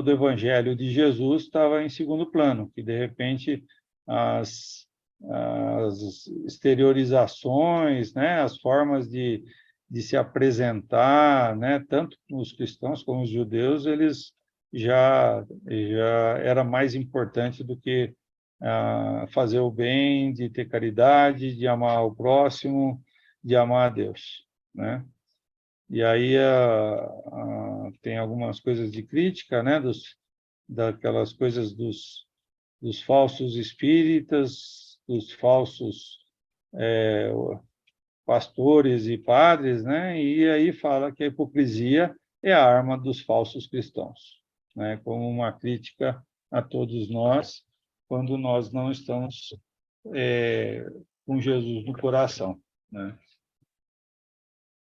o evangelho de Jesus estava em segundo plano, que, de repente, as exteriorizações, né, as formas de se apresentar, né, tanto os cristãos como os judeus, eles já era mais importante do que fazer o bem, de ter caridade, de amar o próximo, de amar a Deus, né? E aí tem algumas coisas de crítica, né, daquelas coisas dos falsos espíritas, dos falsos pastores e padres, né? E aí fala que a hipocrisia é a arma dos falsos cristãos, né? Como uma crítica a todos nós, quando nós não estamos com Jesus no coração, né?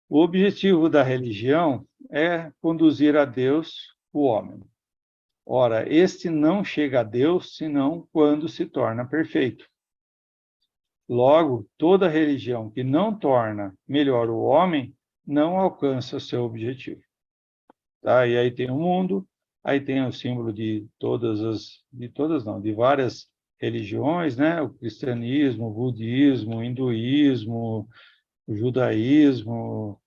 O objetivo da religião é conduzir a Deus o homem. Ora, este não chega a Deus senão quando se torna perfeito. Logo, toda religião que não torna melhor o homem não alcança o seu objetivo. Tá? E aí tem o mundo, aí tem o símbolo de de várias religiões, né? O cristianismo, o budismo, o hinduísmo, o judaísmo,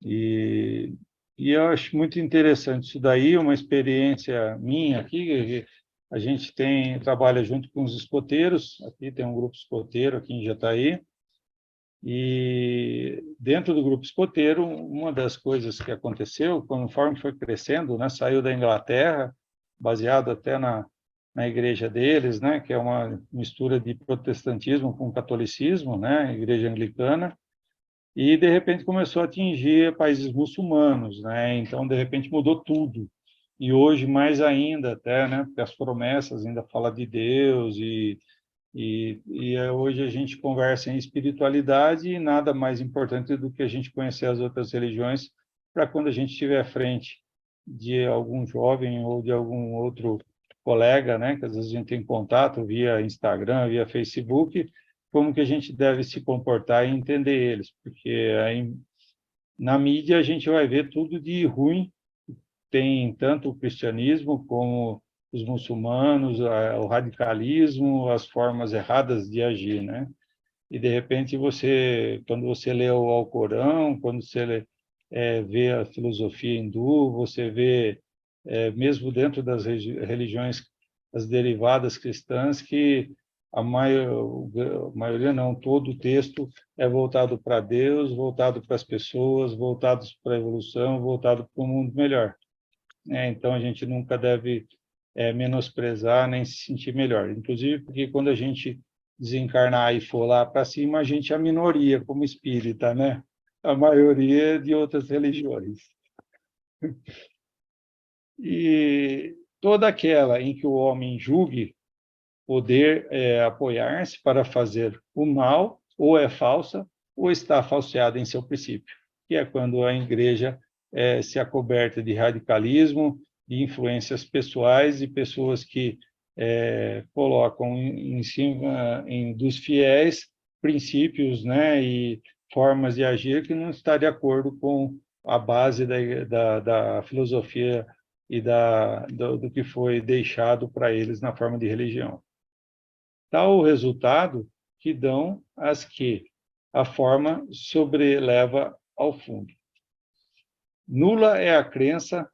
e eu acho muito interessante isso daí, uma experiência minha aqui. A gente trabalha junto com os escoteiros, aqui tem um grupo escoteiro aqui em Jataí, e dentro do grupo escoteiro, uma das coisas que aconteceu, conforme foi crescendo, né, saiu da Inglaterra, baseado até na igreja deles, né, que é uma mistura de protestantismo com catolicismo, né, igreja anglicana, e de repente começou a atingir países muçulmanos, né, então de repente mudou tudo. E hoje mais ainda até, né, porque as promessas ainda falam de Deus hoje a gente conversa em espiritualidade e nada mais importante do que a gente conhecer as outras religiões para quando a gente estiver à frente de algum jovem ou de algum outro colega, né, que às vezes a gente tem contato via Instagram, via Facebook, como que a gente deve se comportar e entender eles, porque aí, na mídia a gente vai ver tudo de ruim, tem tanto o cristianismo como os muçulmanos, o radicalismo, as formas erradas de agir, né? E de repente quando você lê o Alcorão, quando você vê a filosofia hindu, você vê mesmo dentro das religiões, as derivadas cristãs, que a maioria não, todo o texto é voltado para Deus, voltado para as pessoas, voltado para a evolução, voltado para um mundo melhor. Então a gente nunca deve menosprezar nem se sentir melhor. Inclusive porque quando a gente desencarnar e for lá para cima, a gente é a minoria como espírita, né? A maioria é de outras religiões. E toda aquela em que o homem julgue poder apoiar-se para fazer o mal, ou é falsa, ou está falseada em seu princípio, que é quando a igreja se acoberta de radicalismo, de influências pessoais e pessoas que colocam em cima dos fiéis princípios, né, e formas de agir que não está de acordo com a base da filosofia e do que foi deixado para eles na forma de religião. Tal o resultado que dão as que a forma sobreleva ao fundo. Nula é a crença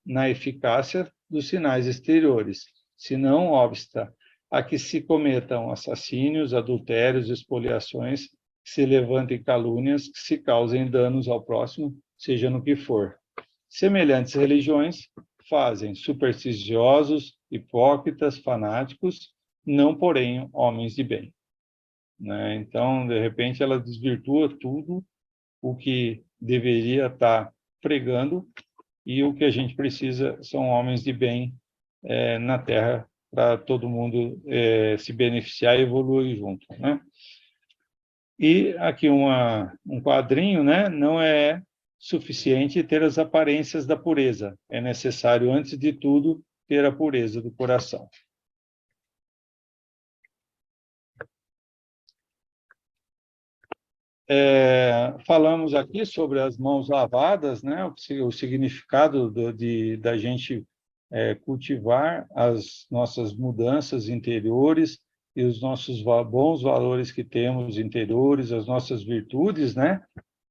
na eficácia dos sinais exteriores, se não obsta a que se cometam assassínios, adultérios, expoliações, que se levantem calúnias, que se causem danos ao próximo, seja no que for. Semelhantes religiões fazem supersticiosos, hipócritas, fanáticos, não, porém, homens de bem. Né? Então, de repente, ela desvirtua tudo o que deveria estar pregando, e o que a gente precisa são homens de bem na Terra, para todo mundo se beneficiar e evoluir junto. Né? E aqui um quadrinho, né? Não é suficiente ter as aparências da pureza, é necessário, antes de tudo, ter a pureza do coração. Falamos aqui sobre as mãos lavadas, né? O significado da gente cultivar as nossas mudanças interiores e os nossos bons valores que temos interiores, as nossas virtudes, né?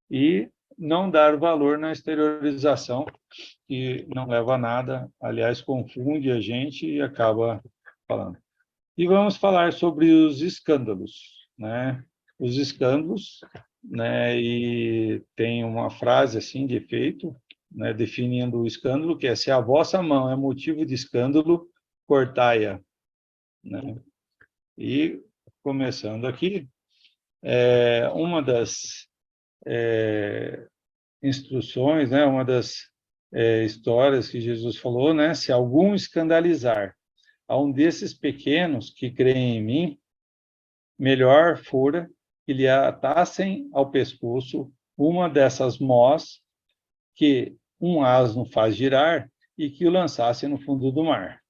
E não dar valor na exteriorização, que não leva a nada, aliás, confunde a gente e acaba falando. E vamos falar sobre os escândalos, né? Os escândalos, né? E tem uma frase assim de efeito, né? Definindo o escândalo, que é: se a vossa mão é motivo de escândalo, cortai-a, né? E começando aqui, uma das instruções, né? Uma das histórias que Jesus falou, né? Se algum escandalizar a um desses pequenos que creem em mim, melhor fora que lhe atassem ao pescoço uma dessas mós que um asno faz girar e que o lançassem no fundo do mar.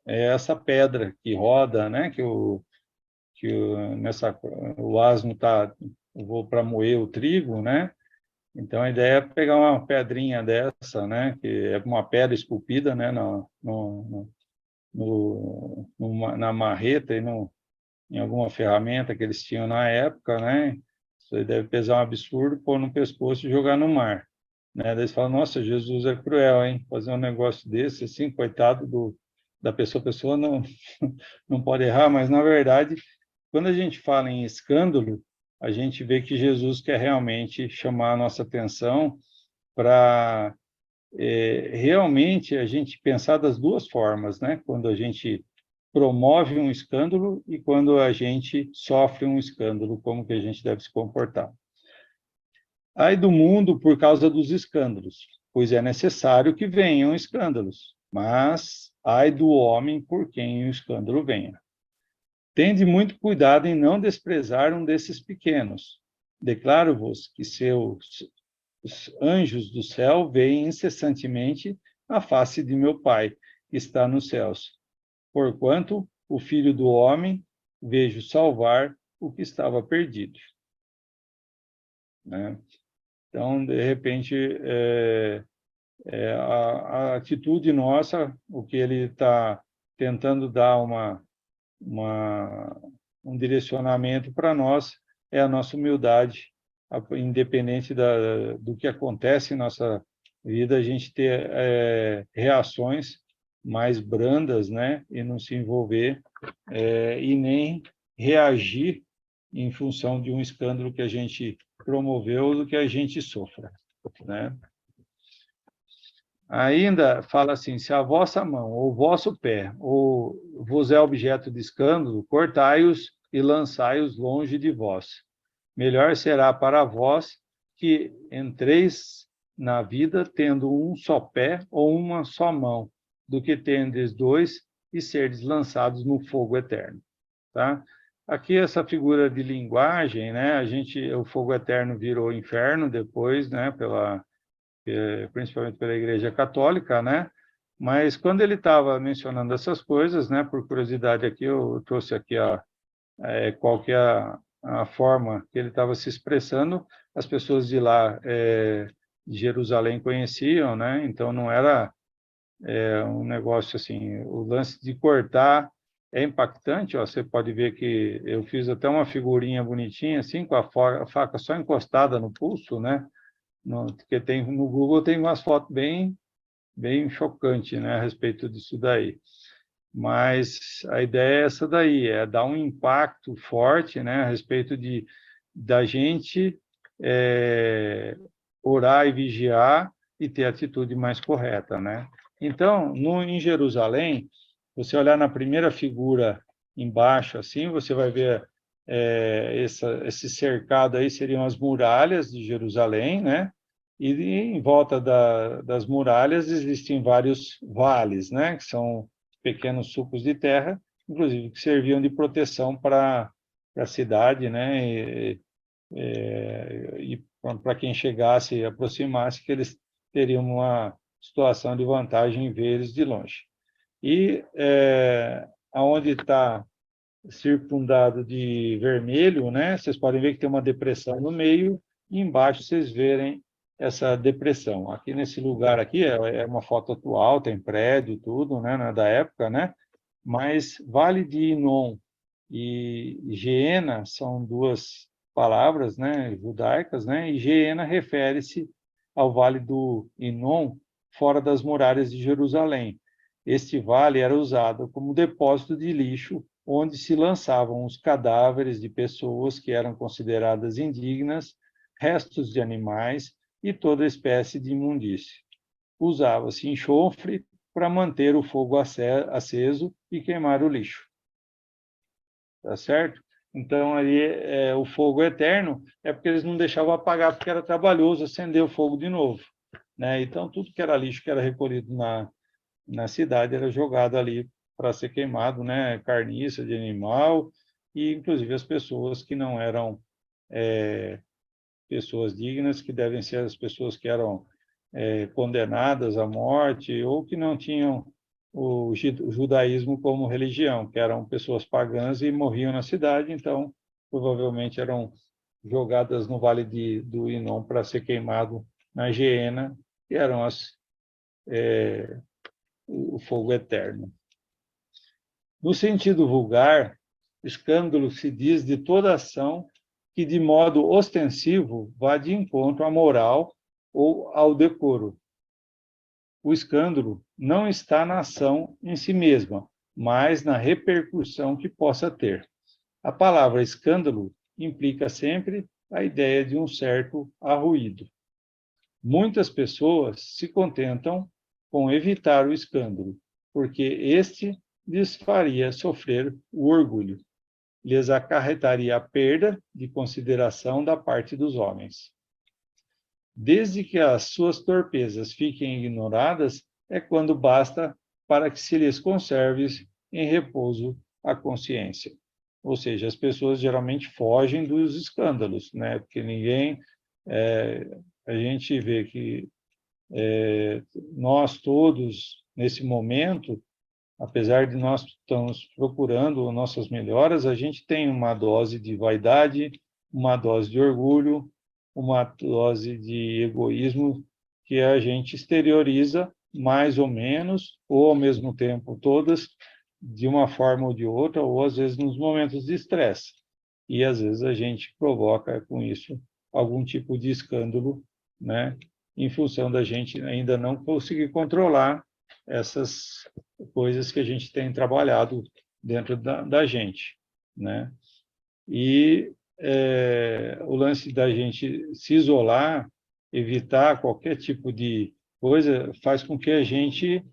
É essa pedra que roda, né, o asno está, vou para moer o trigo, né? Então a ideia é pegar uma pedrinha dessa, né, que é uma pedra esculpida, né, na marreta e em alguma ferramenta que eles tinham na época, né? Isso aí deve pesar um absurdo, pôr no pescoço e jogar no mar, né? Daí eles falam, nossa, Jesus é cruel, hein? Fazer um negócio desse, assim, coitado da pessoa, a pessoa não, não pode errar, mas, na verdade, quando a gente fala em escândalo, a gente vê que Jesus quer realmente chamar a nossa atenção para realmente a gente pensar das duas formas, né? Quando a gente promove um escândalo e quando a gente sofre um escândalo, como que a gente deve se comportar. Ai do mundo por causa dos escândalos, pois é necessário que venham escândalos, mas ai do homem por quem o escândalo venha. Tende muito cuidado em não desprezar um desses pequenos. Declaro-vos que os anjos do céu veem incessantemente a face de meu Pai, que está nos céus. Porquanto o Filho do Homem vejo salvar o que estava perdido. Né? Então, de repente, a atitude nossa, o que ele está tentando dar um direcionamento para nós, é a nossa humildade, independente do que acontece em nossa vida, a gente ter reações mais brandas, né, e não se envolver e nem reagir em função de um escândalo que a gente promoveu ou do que a gente sofra, né? Ainda fala assim, se a vossa mão ou o vosso pé ou vos é objeto de escândalo, cortai-os e lançai-os longe de vós. Melhor será para vós que entreis na vida tendo um só pé ou uma só mão, do que tendes dois e serdes lançados no fogo eterno. Tá? Aqui essa figura de linguagem, né? O fogo eterno virou inferno depois, né? Principalmente pela Igreja Católica, né? Mas quando ele estava mencionando essas coisas, né? Por curiosidade aqui, eu trouxe aqui qual que é a forma que ele estava se expressando. As pessoas de lá, de Jerusalém, conheciam, né? Então não era um negócio assim. O lance de cortar é impactante, ó. Você pode ver que eu fiz até uma figurinha bonitinha assim, com a faca só encostada no pulso, né? Porque no Google tem umas fotos bem chocantes, né, a respeito disso daí. Mas a ideia é essa daí, é dar um impacto forte, né, a respeito da gente orar e vigiar e ter a atitude mais correta, né? Então, em Jerusalém, você olhar na primeira figura embaixo, assim, você vai ver esse cercado aí seriam as muralhas de Jerusalém, né? E em volta das muralhas existem vários vales, né? Que são pequenos sulcos de terra, inclusive que serviam de proteção para a cidade, né? E para quem chegasse e aproximasse, que eles teriam uma situação de vantagem em ver eles de longe. E aonde está circundado de vermelho, né? Vocês podem ver que tem uma depressão no meio e embaixo vocês verem essa depressão. Aqui nesse lugar aqui é uma foto atual, tem prédio, tudo, né? Da época, né? Mas Vale de Inom e Geena são duas palavras, né? Judaicas, né? E Geena refere-se ao Vale do Inom, fora das muralhas de Jerusalém. Este vale era usado como depósito de lixo onde se lançavam os cadáveres de pessoas que eram consideradas indignas, restos de animais e toda espécie de imundície. Usava-se enxofre para manter o fogo aceso e queimar o lixo. Tá certo? Então, ali, o fogo eterno é porque eles não deixavam apagar, porque era trabalhoso acender o fogo de novo, né? Então, tudo que era lixo que era recolhido na cidade era jogado ali para ser queimado, né? Carniça de animal e, inclusive, as pessoas que não eram pessoas dignas, que devem ser as pessoas que eram condenadas à morte ou que não tinham o judaísmo como religião, que eram pessoas pagãs e morriam na cidade, então provavelmente eram jogadas no Vale do Inom para ser queimado na Geena, que eram o fogo eterno. No sentido vulgar, escândalo se diz de toda ação que de modo ostensivo vá de encontro à moral ou ao decoro. O escândalo não está na ação em si mesma, mas na repercussão que possa ter. A palavra escândalo implica sempre a ideia de um certo arruído. Muitas pessoas se contentam com evitar o escândalo, porque este lhes faria sofrer o orgulho, lhes acarretaria a perda de consideração da parte dos homens. Desde que as suas torpezas fiquem ignoradas, é quando basta para que se lhes conserve em repouso a consciência. Ou seja, as pessoas geralmente fogem dos escândalos, né? Porque a gente vê que nós todos, nesse momento, apesar de nós estamos procurando nossas melhoras, a gente tem uma dose de vaidade, uma dose de orgulho, uma dose de egoísmo que a gente exterioriza mais ou menos, ou ao mesmo tempo todas, de uma forma ou de outra, ou às vezes nos momentos de estresse. E às vezes a gente provoca com isso algum tipo de escândalo, né? Em função da gente ainda não conseguir controlar essas coisas que a gente tem trabalhado dentro da gente, né? E o lance da gente se isolar, evitar qualquer tipo de coisa, faz com que a gente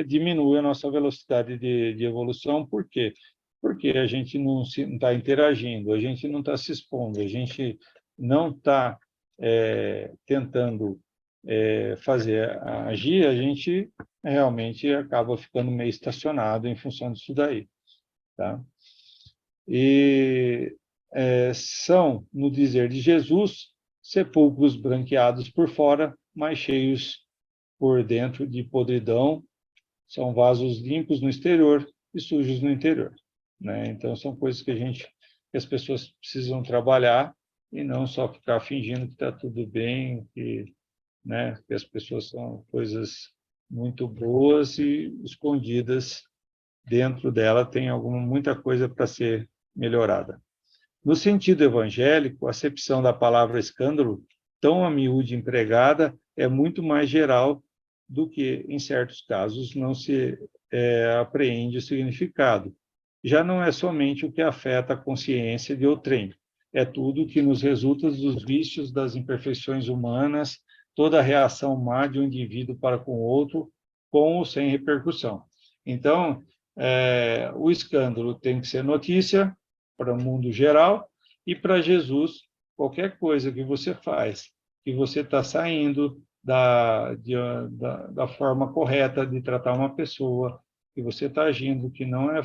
diminua a nossa velocidade de evolução. Por quê? Porque a gente não está interagindo, a gente não está se expondo, a gente não está tentando agir, a gente realmente acaba ficando meio estacionado em função disso daí, tá? E são, no dizer de Jesus, sepulcros branqueados por fora, mas cheios por dentro de podridão, são vasos limpos no exterior e sujos no interior, né? Então, são coisas que as pessoas precisam trabalhar e não só ficar fingindo que está tudo bem, né, que as pessoas são coisas muito boas e escondidas dentro dela tem muita coisa para ser melhorada. No sentido evangélico, a acepção da palavra escândalo, tão a miúde empregada, é muito mais geral do que, em certos casos, não se apreende o significado. Já não é somente o que afeta a consciência de outrem, é tudo que nos resulta dos vícios, das imperfeições humanas, toda a reação má de um indivíduo para com o outro, com ou sem repercussão. Então, o escândalo tem que ser notícia para o mundo geral e para Jesus, qualquer coisa que você faz, que você está saindo da forma correta de tratar uma pessoa, que você está agindo, que não é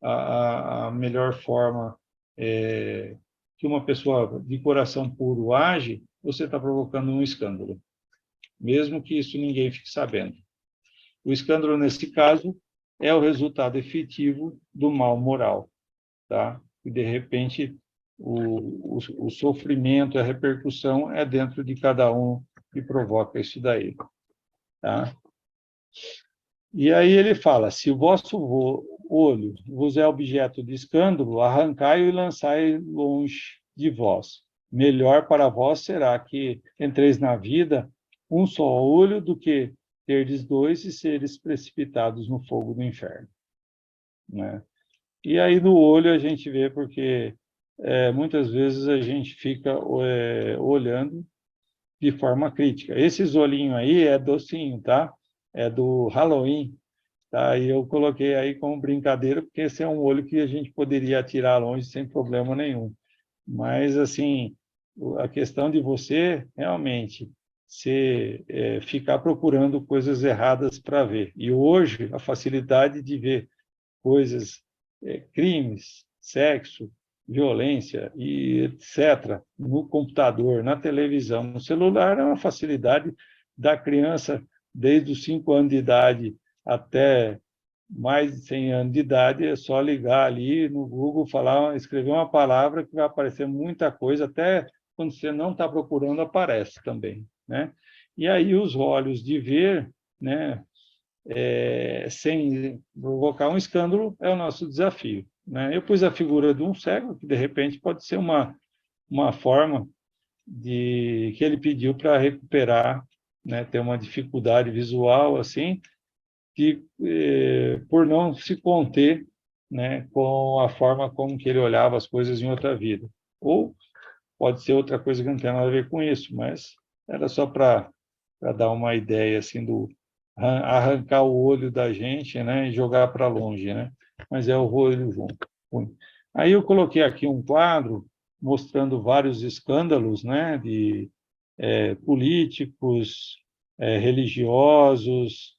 a melhor forma que uma pessoa de coração puro age, você está provocando um escândalo, mesmo que isso ninguém fique sabendo. O escândalo, nesse caso, é o resultado efetivo do mal moral, tá? E, de repente, o sofrimento, a repercussão é dentro de cada um que provoca isso daí, tá? E aí ele fala, se o vosso olho vos é objeto de escândalo, arrancai-o e lançai longe de vós. Melhor para vós será que entreis na vida um só olho do que terdes dois e seres precipitados no fogo do inferno, né? E aí no olho a gente vê porque muitas vezes a gente fica olhando de forma crítica. Esses olhinhos aí é docinho, tá? É do Halloween, tá? E eu coloquei aí como brincadeira porque esse é um olho que a gente poderia atirar longe sem problema nenhum. Mas, assim, a questão de você realmente ficar procurando coisas erradas para ver. E hoje, a facilidade de ver coisas crimes, sexo, violência e etc., no computador, na televisão, no celular, é uma facilidade da criança, desde os 5 anos de idade até mais de 100 anos de idade, é só ligar ali no Google, escrever uma palavra que vai aparecer muita coisa, até quando você não está procurando, aparece também, né? E aí os olhos de ver, né, sem provocar um escândalo, é o nosso desafio, né? Eu pus a figura de um cego, que de repente pode ser uma forma que ele pediu para recuperar, né, ter uma dificuldade visual, assim, que, por não se conter, né, com a forma como que ele olhava as coisas em outra vida. Ou pode ser outra coisa que não tem nada a ver com isso, mas era só para dar uma ideia assim do arrancar o olho da gente, né, e jogar para longe, né? Mas é o olho junto. Aí eu coloquei aqui um quadro mostrando vários escândalos, né, de políticos, religiosos,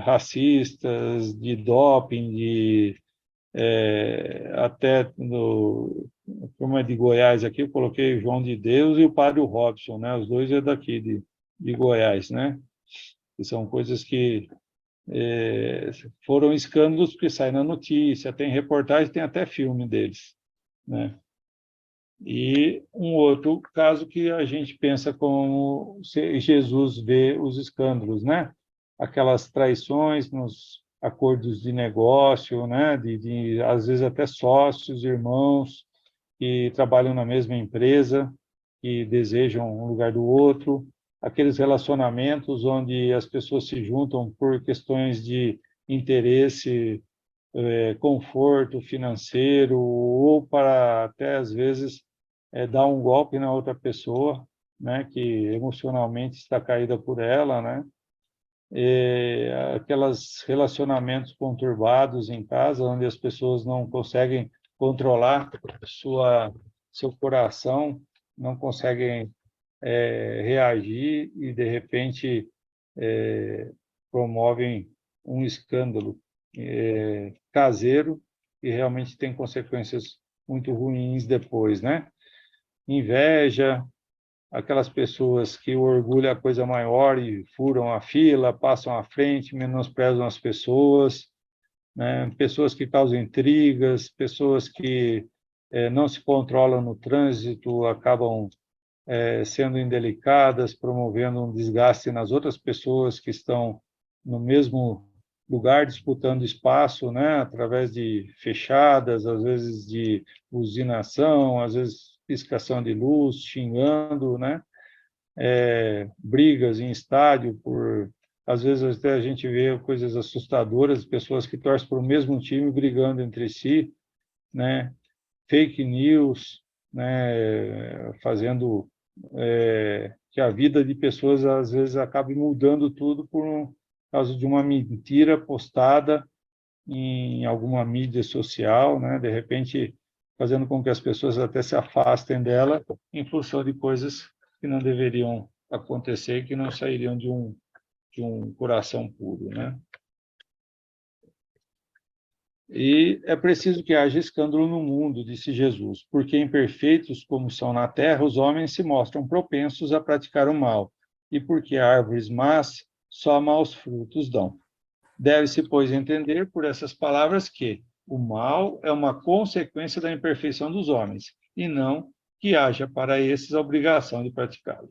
racistas, de doping, até no turma de Goiás aqui, eu coloquei o João de Deus e o Padre Robson, né? Os dois é daqui de Goiás, né? Que são coisas que foram escândalos que saem na notícia, tem reportagem, tem até filme deles, né? E um outro caso que a gente pensa como Jesus vê os escândalos, né? Aquelas traições nos acordos de negócio, né? Às vezes até sócios, irmãos que trabalham na mesma empresa, que desejam um lugar do outro, aqueles relacionamentos onde as pessoas se juntam por questões de interesse, conforto financeiro, ou para até às vezes dar um golpe na outra pessoa, né, que emocionalmente está caída por ela, né? Aqueles relacionamentos conturbados em casa, onde as pessoas não conseguem controlar seu coração, não conseguem reagir e, de repente, promovem um escândalo caseiro e realmente tem consequências muito ruins depois, né? Inveja, aquelas pessoas que o orgulho é a coisa maior e furam a fila, passam à frente, menosprezam as pessoas, né? Pessoas que causam intrigas, pessoas que não se controlam no trânsito, acabam sendo indelicadas, promovendo um desgaste nas outras pessoas que estão no mesmo lugar, disputando espaço, né? Através de fechadas, às vezes de buzinação, às vezes piscação de luz, xingando, né? Brigas em estádio às vezes até a gente vê coisas assustadoras, pessoas que torcem para o mesmo time brigando entre si, né? Fake news, né? Fazendo que a vida de pessoas às vezes acabe mudando tudo causa de uma mentira postada em alguma mídia social, né? De repente fazendo com que as pessoas até se afastem dela em função de coisas que não deveriam acontecer, que não sairiam de um coração puro, né? E é preciso que haja escândalo no mundo, disse Jesus, porque imperfeitos como são na terra, os homens se mostram propensos a praticar o mal, e porque árvores más só maus frutos dão. Deve-se, pois, entender por essas palavras que o mal é uma consequência da imperfeição dos homens, e não que haja para esses a obrigação de praticá-lo.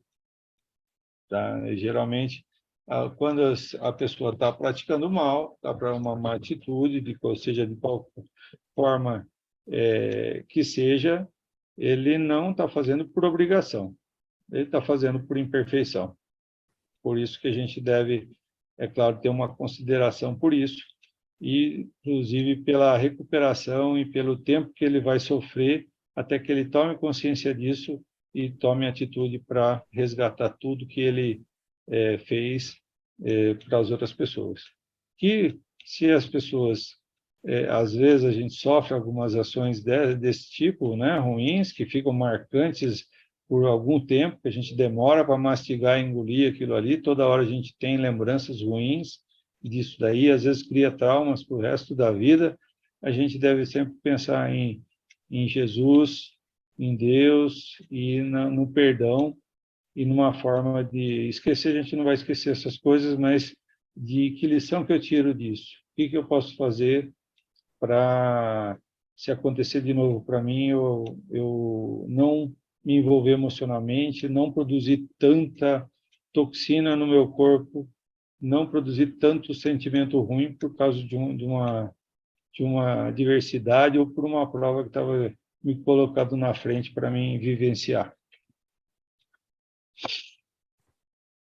Tá? Geralmente, quando a pessoa está praticando mal, está para uma má atitude, seja de qual forma que seja, ele não está fazendo por obrigação, ele está fazendo por imperfeição. Por isso que a gente deve, é claro, ter uma consideração por isso, e inclusive pela recuperação e pelo tempo que ele vai sofrer até que ele tome consciência disso e tome atitude para resgatar tudo que ele fez para as outras pessoas. Que se as pessoas, às vezes a gente sofre algumas ações desse tipo, né, ruins, que ficam marcantes por algum tempo, que a gente demora para mastigar e engolir aquilo ali, toda hora a gente tem lembranças ruins disso daí, às vezes cria traumas para o resto da vida, a gente deve sempre pensar em Jesus, em Deus e no perdão e numa forma de esquecer. A gente não vai esquecer essas coisas, mas de que lição que eu tiro disso? O que eu posso fazer para, se acontecer de novo para mim, eu não me envolver emocionalmente, não produzir tanta toxina no meu corpo, não produzir tanto sentimento ruim por causa de uma diversidade ou por uma prova que estava me colocado na frente para mim vivenciar.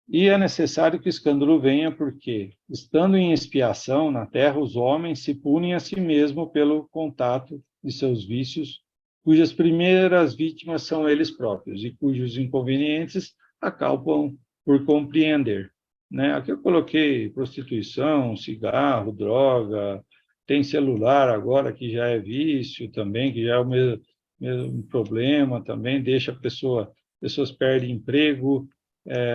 E é necessário que o escândalo venha porque, estando em expiação na terra, os homens se punem a si mesmos pelo contato de seus vícios, cujas primeiras vítimas são eles próprios e cujos inconvenientes acabam por compreender. Né? Aqui eu coloquei prostituição, cigarro, droga, tem celular agora que já é vício também, que já é o mesmo problema também, deixa pessoas perdem emprego,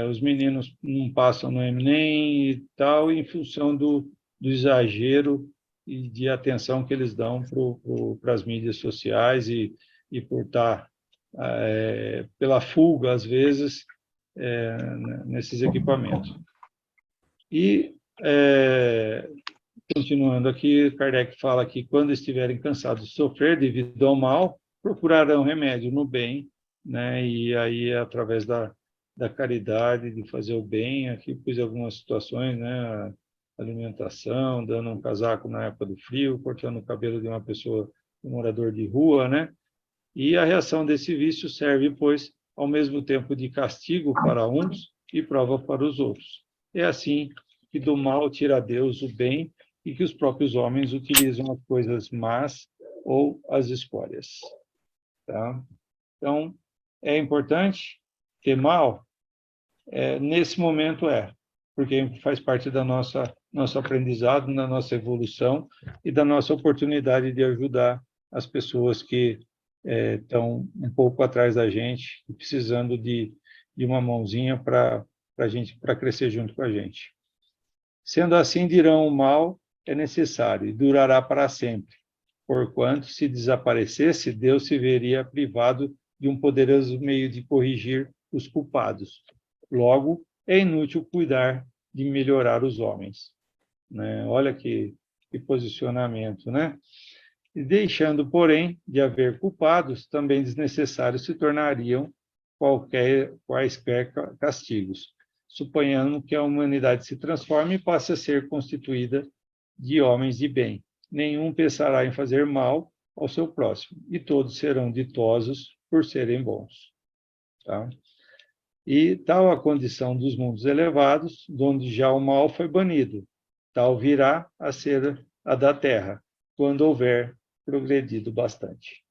os meninos não passam no Enem e tal, em função do exagero e de atenção que eles dão para as mídias sociais e por estar pela fuga, às vezes, nesses equipamentos. E, continuando aqui, Kardec fala que quando estiverem cansados de sofrer devido ao mal, procurarão remédio no bem, né? E aí, através da caridade, de fazer o bem. Aqui pus algumas situações, né? Alimentação, dando um casaco na época do frio, cortando o cabelo de uma pessoa, um morador de rua, né? E a reação desse vício serve, pois, ao mesmo tempo de castigo para uns e prova para os outros. É assim que do mal tira Deus o bem e que os próprios homens utilizam as coisas más ou as escórias. Tá? Então, é importante ter mal? Nesse momento porque faz parte da nosso aprendizado, da nossa evolução e da nossa oportunidade de ajudar as pessoas que estão um pouco atrás da gente, precisando de uma mãozinha para crescer junto com a gente. Sendo assim, dirão: o mal é necessário e durará para sempre, porquanto, se desaparecesse, Deus se veria privado de um poderoso meio de corrigir os culpados. Logo, é inútil cuidar de melhorar os homens. Né? Olha que posicionamento, né? E deixando, porém, de haver culpados, também desnecessários se tornariam quaisquer castigos, suponhando que a humanidade se transforme e passe a ser constituída de homens de bem. Nenhum pensará em fazer mal ao seu próximo, e todos serão ditosos por serem bons. Tá? E tal a condição dos mundos elevados, onde já o mal foi banido, tal virá a ser a da Terra, quando houver progredido bastante.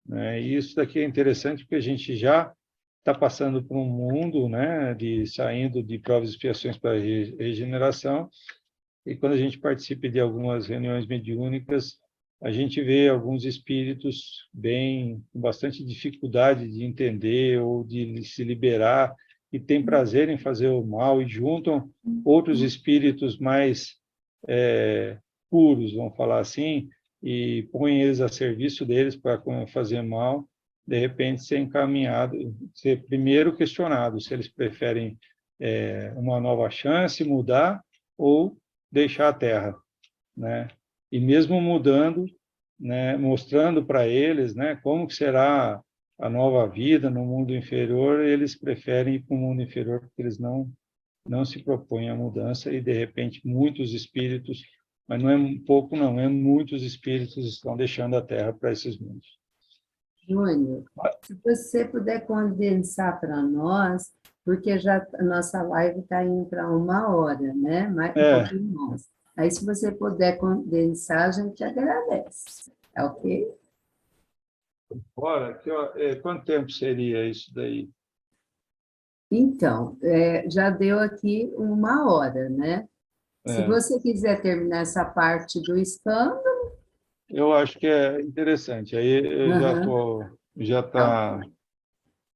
E isso daqui é interessante, porque a gente já está passando por um mundo, né, saindo de provas e expiações para a regeneração, e quando a gente participa de algumas reuniões mediúnicas, a gente vê alguns espíritos com bastante dificuldade de entender ou de se liberar, e tem prazer em fazer o mal, e juntam outros espíritos mais puros, vamos falar assim, e põem eles a serviço deles para fazer mal, de repente ser encaminhado, ser primeiro questionado se eles preferem uma nova chance, mudar ou deixar a Terra, né? E mesmo mudando, né, mostrando para eles, né, como que será a nova vida no mundo inferior, eles preferem ir para o mundo inferior porque eles não se propõem a mudança, e de repente muitos espíritos, mas não é pouco não, muitos espíritos estão deixando a Terra para esses mundos. Júnior, se você puder condensar para nós, porque já a nossa live está indo para 1 hora, né? Mais, um pouquinho mais. Aí, se você puder condensar, a gente agradece. Tá ok? Bora, quanto tempo seria isso daí? Então, já deu aqui 1 hora, né? Se você quiser terminar essa parte do escândalo... Eu acho que é interessante. Aí eu já está...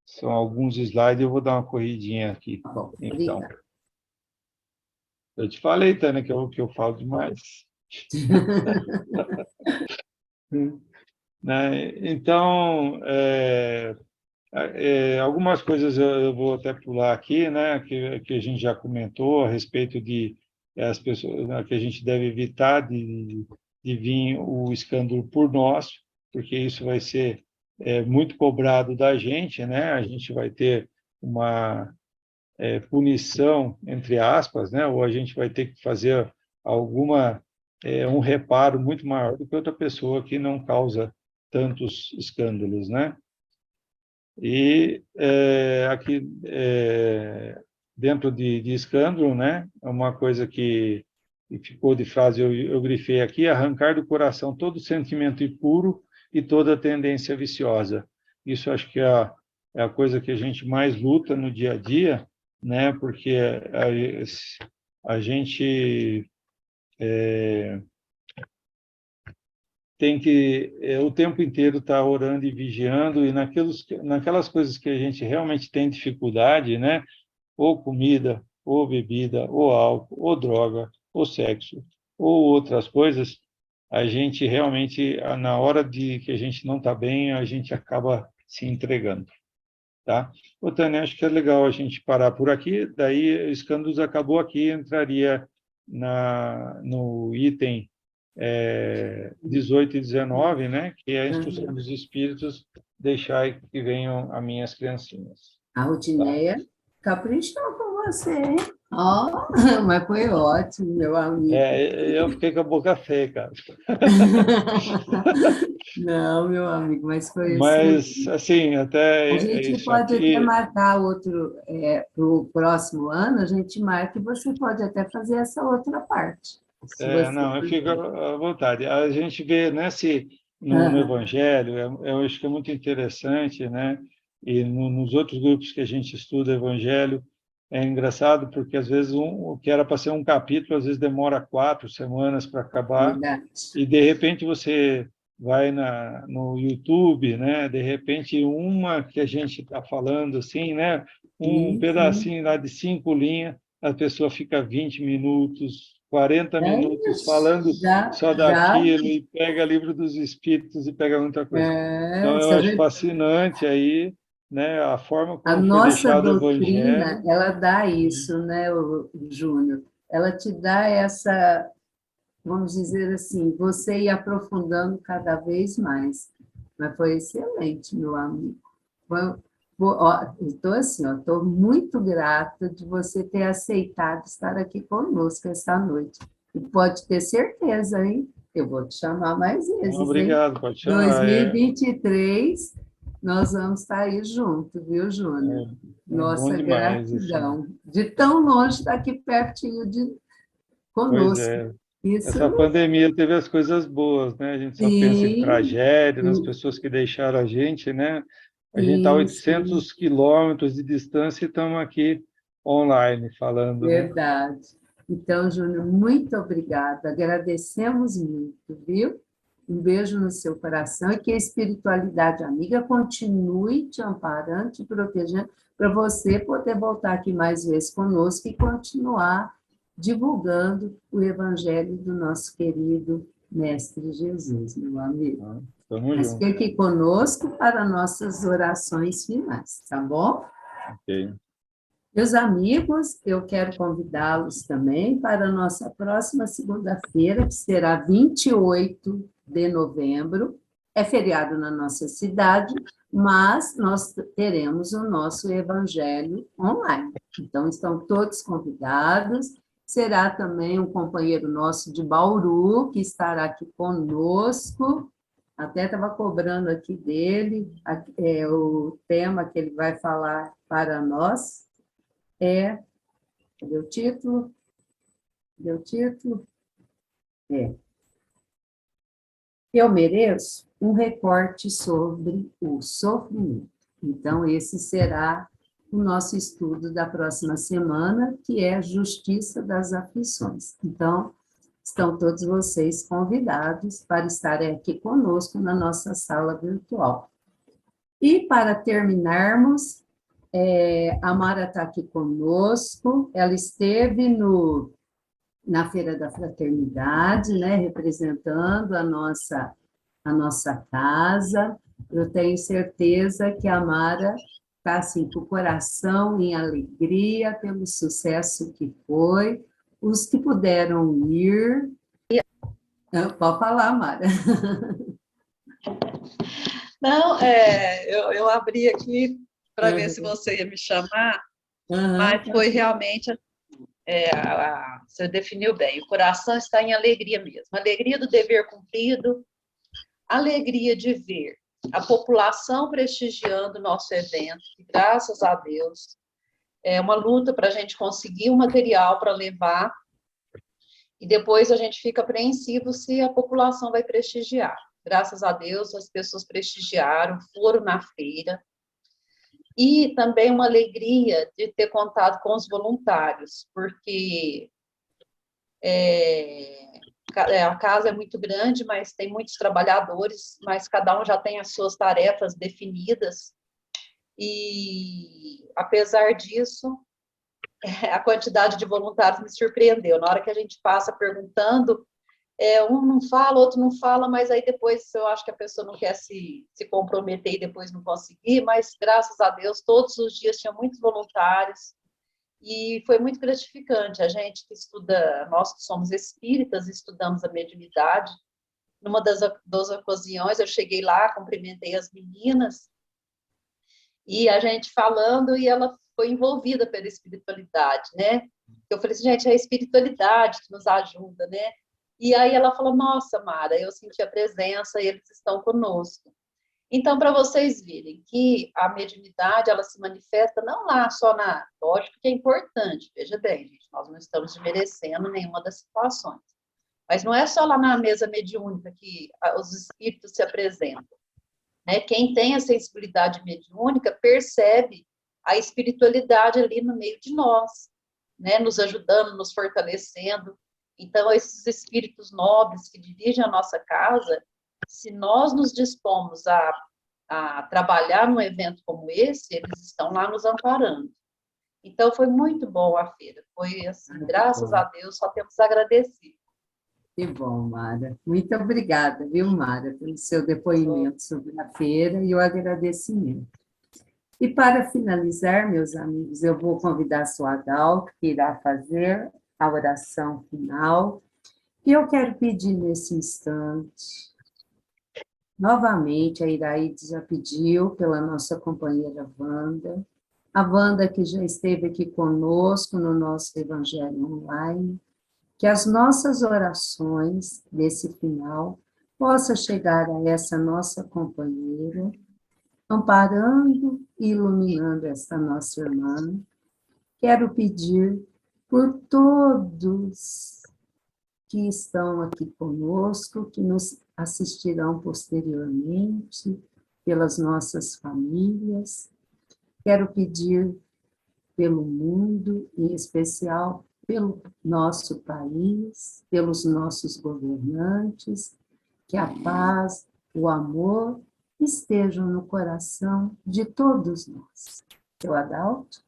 São alguns slides, eu vou dar uma corridinha aqui. Tá bom, então, obrigada. eu te falei, Tânia, que eu falo demais. né? Então, algumas coisas eu vou até pular aqui, né, que a gente já comentou a respeito de as pessoas, né, que a gente deve evitar de vir o escândalo por nós, porque isso vai ser muito cobrado da gente, né? A gente vai ter uma punição, entre aspas, né? Ou a gente vai ter que fazer um reparo muito maior do que outra pessoa que não causa tantos escândalos, né? E aqui, dentro de escândalo, né, é uma coisa que ficou de frase, eu grifei aqui: arrancar do coração todo sentimento impuro e toda tendência viciosa. Isso acho que é a coisa que a gente mais luta no dia a dia, né, porque a gente tem que o tempo inteiro estar orando e vigiando, e naquelas coisas que a gente realmente tem dificuldade, né? Ou comida, ou bebida, ou álcool, ou droga, ou sexo, ou outras coisas, a gente realmente, na hora de que a gente não está bem, a gente acaba se entregando, tá? Ô, Tânia, acho que é legal a gente parar por aqui, daí escândalos acabou aqui, entraria no item 18 e 19, né, que é a instrução dos espíritos, deixar que venham as minhas criancinhas. A Tá? Rudineia caprichou com você, hein? Ó, mas foi ótimo, meu amigo. Eu fiquei com a boca seca. Não, meu amigo, mas foi Mas, excelente. assim, A até gente isso pode até aqui, marcar outro, para o próximo ano, a gente marca e você pode até fazer essa outra parte, se você não, eu fico quiser. à vontade. A gente vê, né, se no Aham, Evangelho, eu acho que é muito interessante, né, e nos outros grupos que a gente estuda Evangelho, é engraçado porque, às vezes, o que era para ser um capítulo, às vezes demora 4 semanas para acabar, verdade. e, de repente, você vai no YouTube, né, de repente, uma que a gente está falando, assim, né, um Sim, sim. pedacinho lá de 5 linhas, a pessoa fica 20 minutos, 40 É minutos isso. falando só Já, daquilo, e pega livro dos espíritos e pega muita coisa. Então, eu se a acho gente fascinante aí, né, a forma a como foi nossa deixado o doutrina, Evangelho. ela dá isso, né, o Júnior? Ela te dá essa, vamos dizer assim, você ir aprofundando cada vez mais. Mas foi excelente, meu amigo. Estou assim, estou muito grata de você ter aceitado estar aqui conosco esta noite. E pode ter certeza, hein? Eu vou te chamar mais vezes, hein? Obrigado, pode chamar. 2023, nós vamos estar aí junto, viu, Júnior? É bom Nossa demais, assim. gratidão. De tão longe estar aqui pertinho Pois conosco. é. Isso, Essa pandemia teve as coisas boas, né? A gente só pensa em sim, tragédia, nas sim, pessoas que deixaram a gente, né? A gente está a sim, sim. 800 quilômetros de distância e estamos aqui online falando, né? Verdade. Então, Júnior, muito obrigada. Agradecemos muito, viu? Um beijo no seu coração e que a espiritualidade amiga continue te amparando, te protegendo, para você poder voltar aqui mais vezes conosco e continuar divulgando o Evangelho do nosso querido Mestre Jesus, meu amigo. Tamo Mas junto. fique conosco para nossas orações finais, tá bom? Ok. Meus amigos, eu quero convidá-los também para a nossa próxima segunda-feira, que será 28 de novembro. É feriado na nossa cidade, mas nós teremos o nosso evangelho online. Então, estão todos convidados. Será também um companheiro nosso de Bauru, que estará aqui conosco. Até estava cobrando aqui dele o tema que ele vai falar para nós cadê o título? Cadê o título? É. Eu mereço um recorte sobre o sofrimento. Então, esse será o nosso estudo da próxima semana, que é a Justiça das Aflições. Então, estão todos vocês convidados para estarem aqui conosco na nossa sala virtual. E, para terminarmos, a Mara está aqui conosco, ela esteve na Feira da Fraternidade, né, representando a nossa a nossa casa. Eu tenho certeza que a Mara está assim, com o coração em alegria pelo sucesso que foi. Os que puderam ir... Pode falar, Mara. Não, eu abri aqui para ver se você ia me chamar, mas foi realmente, você definiu bem, o coração está em alegria mesmo, alegria do dever cumprido, alegria de ver a população prestigiando o nosso evento, e graças a Deus, é uma luta para a gente conseguir o material para levar, e depois a gente fica apreensivo se a população vai prestigiar. Graças a Deus, as pessoas prestigiaram, foram na feira. E também uma alegria de ter contado com os voluntários, porque a casa é muito grande, mas tem muitos trabalhadores, mas cada um já tem as suas tarefas definidas. E, apesar disso, a quantidade de voluntários me surpreendeu. Na hora que a gente passa perguntando, um não fala, outro não fala, mas aí depois eu acho que a pessoa não quer se comprometer e depois não conseguir, mas graças a Deus, todos os dias tinha muitos voluntários e foi muito gratificante. A gente que estuda, nós que somos espíritas, estudamos a mediunidade. Numa das ocasiões, eu cheguei lá, cumprimentei as meninas e a gente falando e ela foi envolvida pela espiritualidade, né? Eu falei assim, gente, é a espiritualidade que nos ajuda, né? E aí ela falou, nossa, Mara, eu senti a presença e eles estão conosco. Então, para vocês verem que a mediunidade, ela se manifesta não lá só na... Lógico que é importante, veja bem, gente, nós não estamos desmerecendo nenhuma das situações. Mas não é só lá na mesa mediúnica que os espíritos se apresentam. Né? Quem tem a sensibilidade mediúnica percebe a espiritualidade ali no meio de nós, né? Nos ajudando, nos fortalecendo. Então, esses espíritos nobres que dirigem a nossa casa, se nós nos dispomos a trabalhar num evento como esse, eles estão lá nos amparando. Então, foi muito bom a feira. Foi assim, graças a Deus, só temos a agradecer. Que bom, Mara. Muito obrigada, viu, Mara, pelo seu depoimento sobre a feira e o agradecimento. E para finalizar, meus amigos, eu vou convidar a sua Adalto, que irá fazer a oração final. E eu quero pedir nesse instante, novamente, a Iraíde já pediu pela nossa companheira Wanda, a Wanda que já esteve aqui conosco no nosso Evangelho Online, que as nossas orações desse final possam chegar a essa nossa companheira, amparando e iluminando esta nossa irmã. Quero pedir por todos que estão aqui conosco, que nos assistirão posteriormente, pelas nossas famílias. Quero pedir pelo mundo, em especial pelo nosso país, pelos nossos governantes, que a paz, o amor estejam no coração de todos nós. Seu Adalto?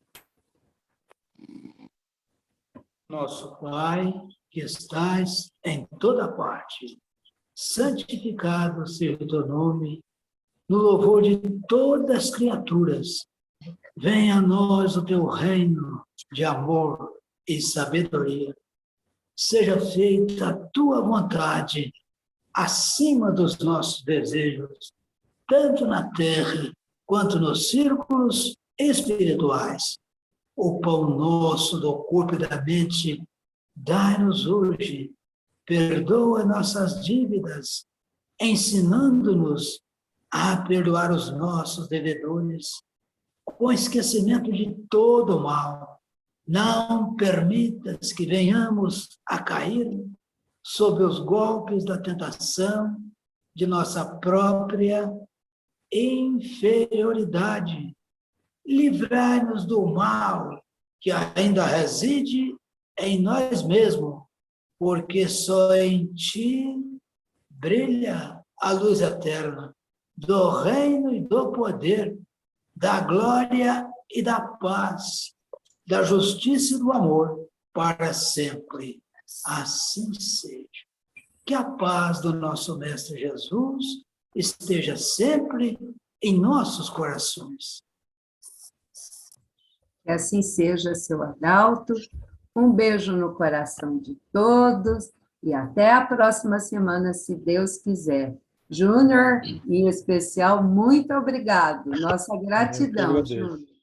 Nosso Pai, que estais em toda parte, santificado seja o teu nome, no louvor de todas as criaturas. Venha a nós o teu reino de amor e sabedoria. Seja feita a tua vontade acima dos nossos desejos, tanto na terra quanto nos círculos espirituais. O pão nosso do corpo e da mente, dai-nos hoje. Perdoa nossas dívidas, ensinando-nos a perdoar os nossos devedores, com esquecimento de todo o mal. Não permitas que venhamos a cair sob os golpes da tentação de nossa própria inferioridade. Livrai-nos do mal que ainda reside em nós mesmos, porque só em ti brilha a luz eterna do reino e do poder, da glória e da paz, da justiça e do amor para sempre. Assim seja. Que a paz do nosso Mestre Jesus esteja sempre em nossos corações. Que assim seja, seu Adalto. Um beijo no coração de todos e até a próxima semana, se Deus quiser. Júnior, em especial, muito obrigado. Nossa gratidão, agradeço. Júnior.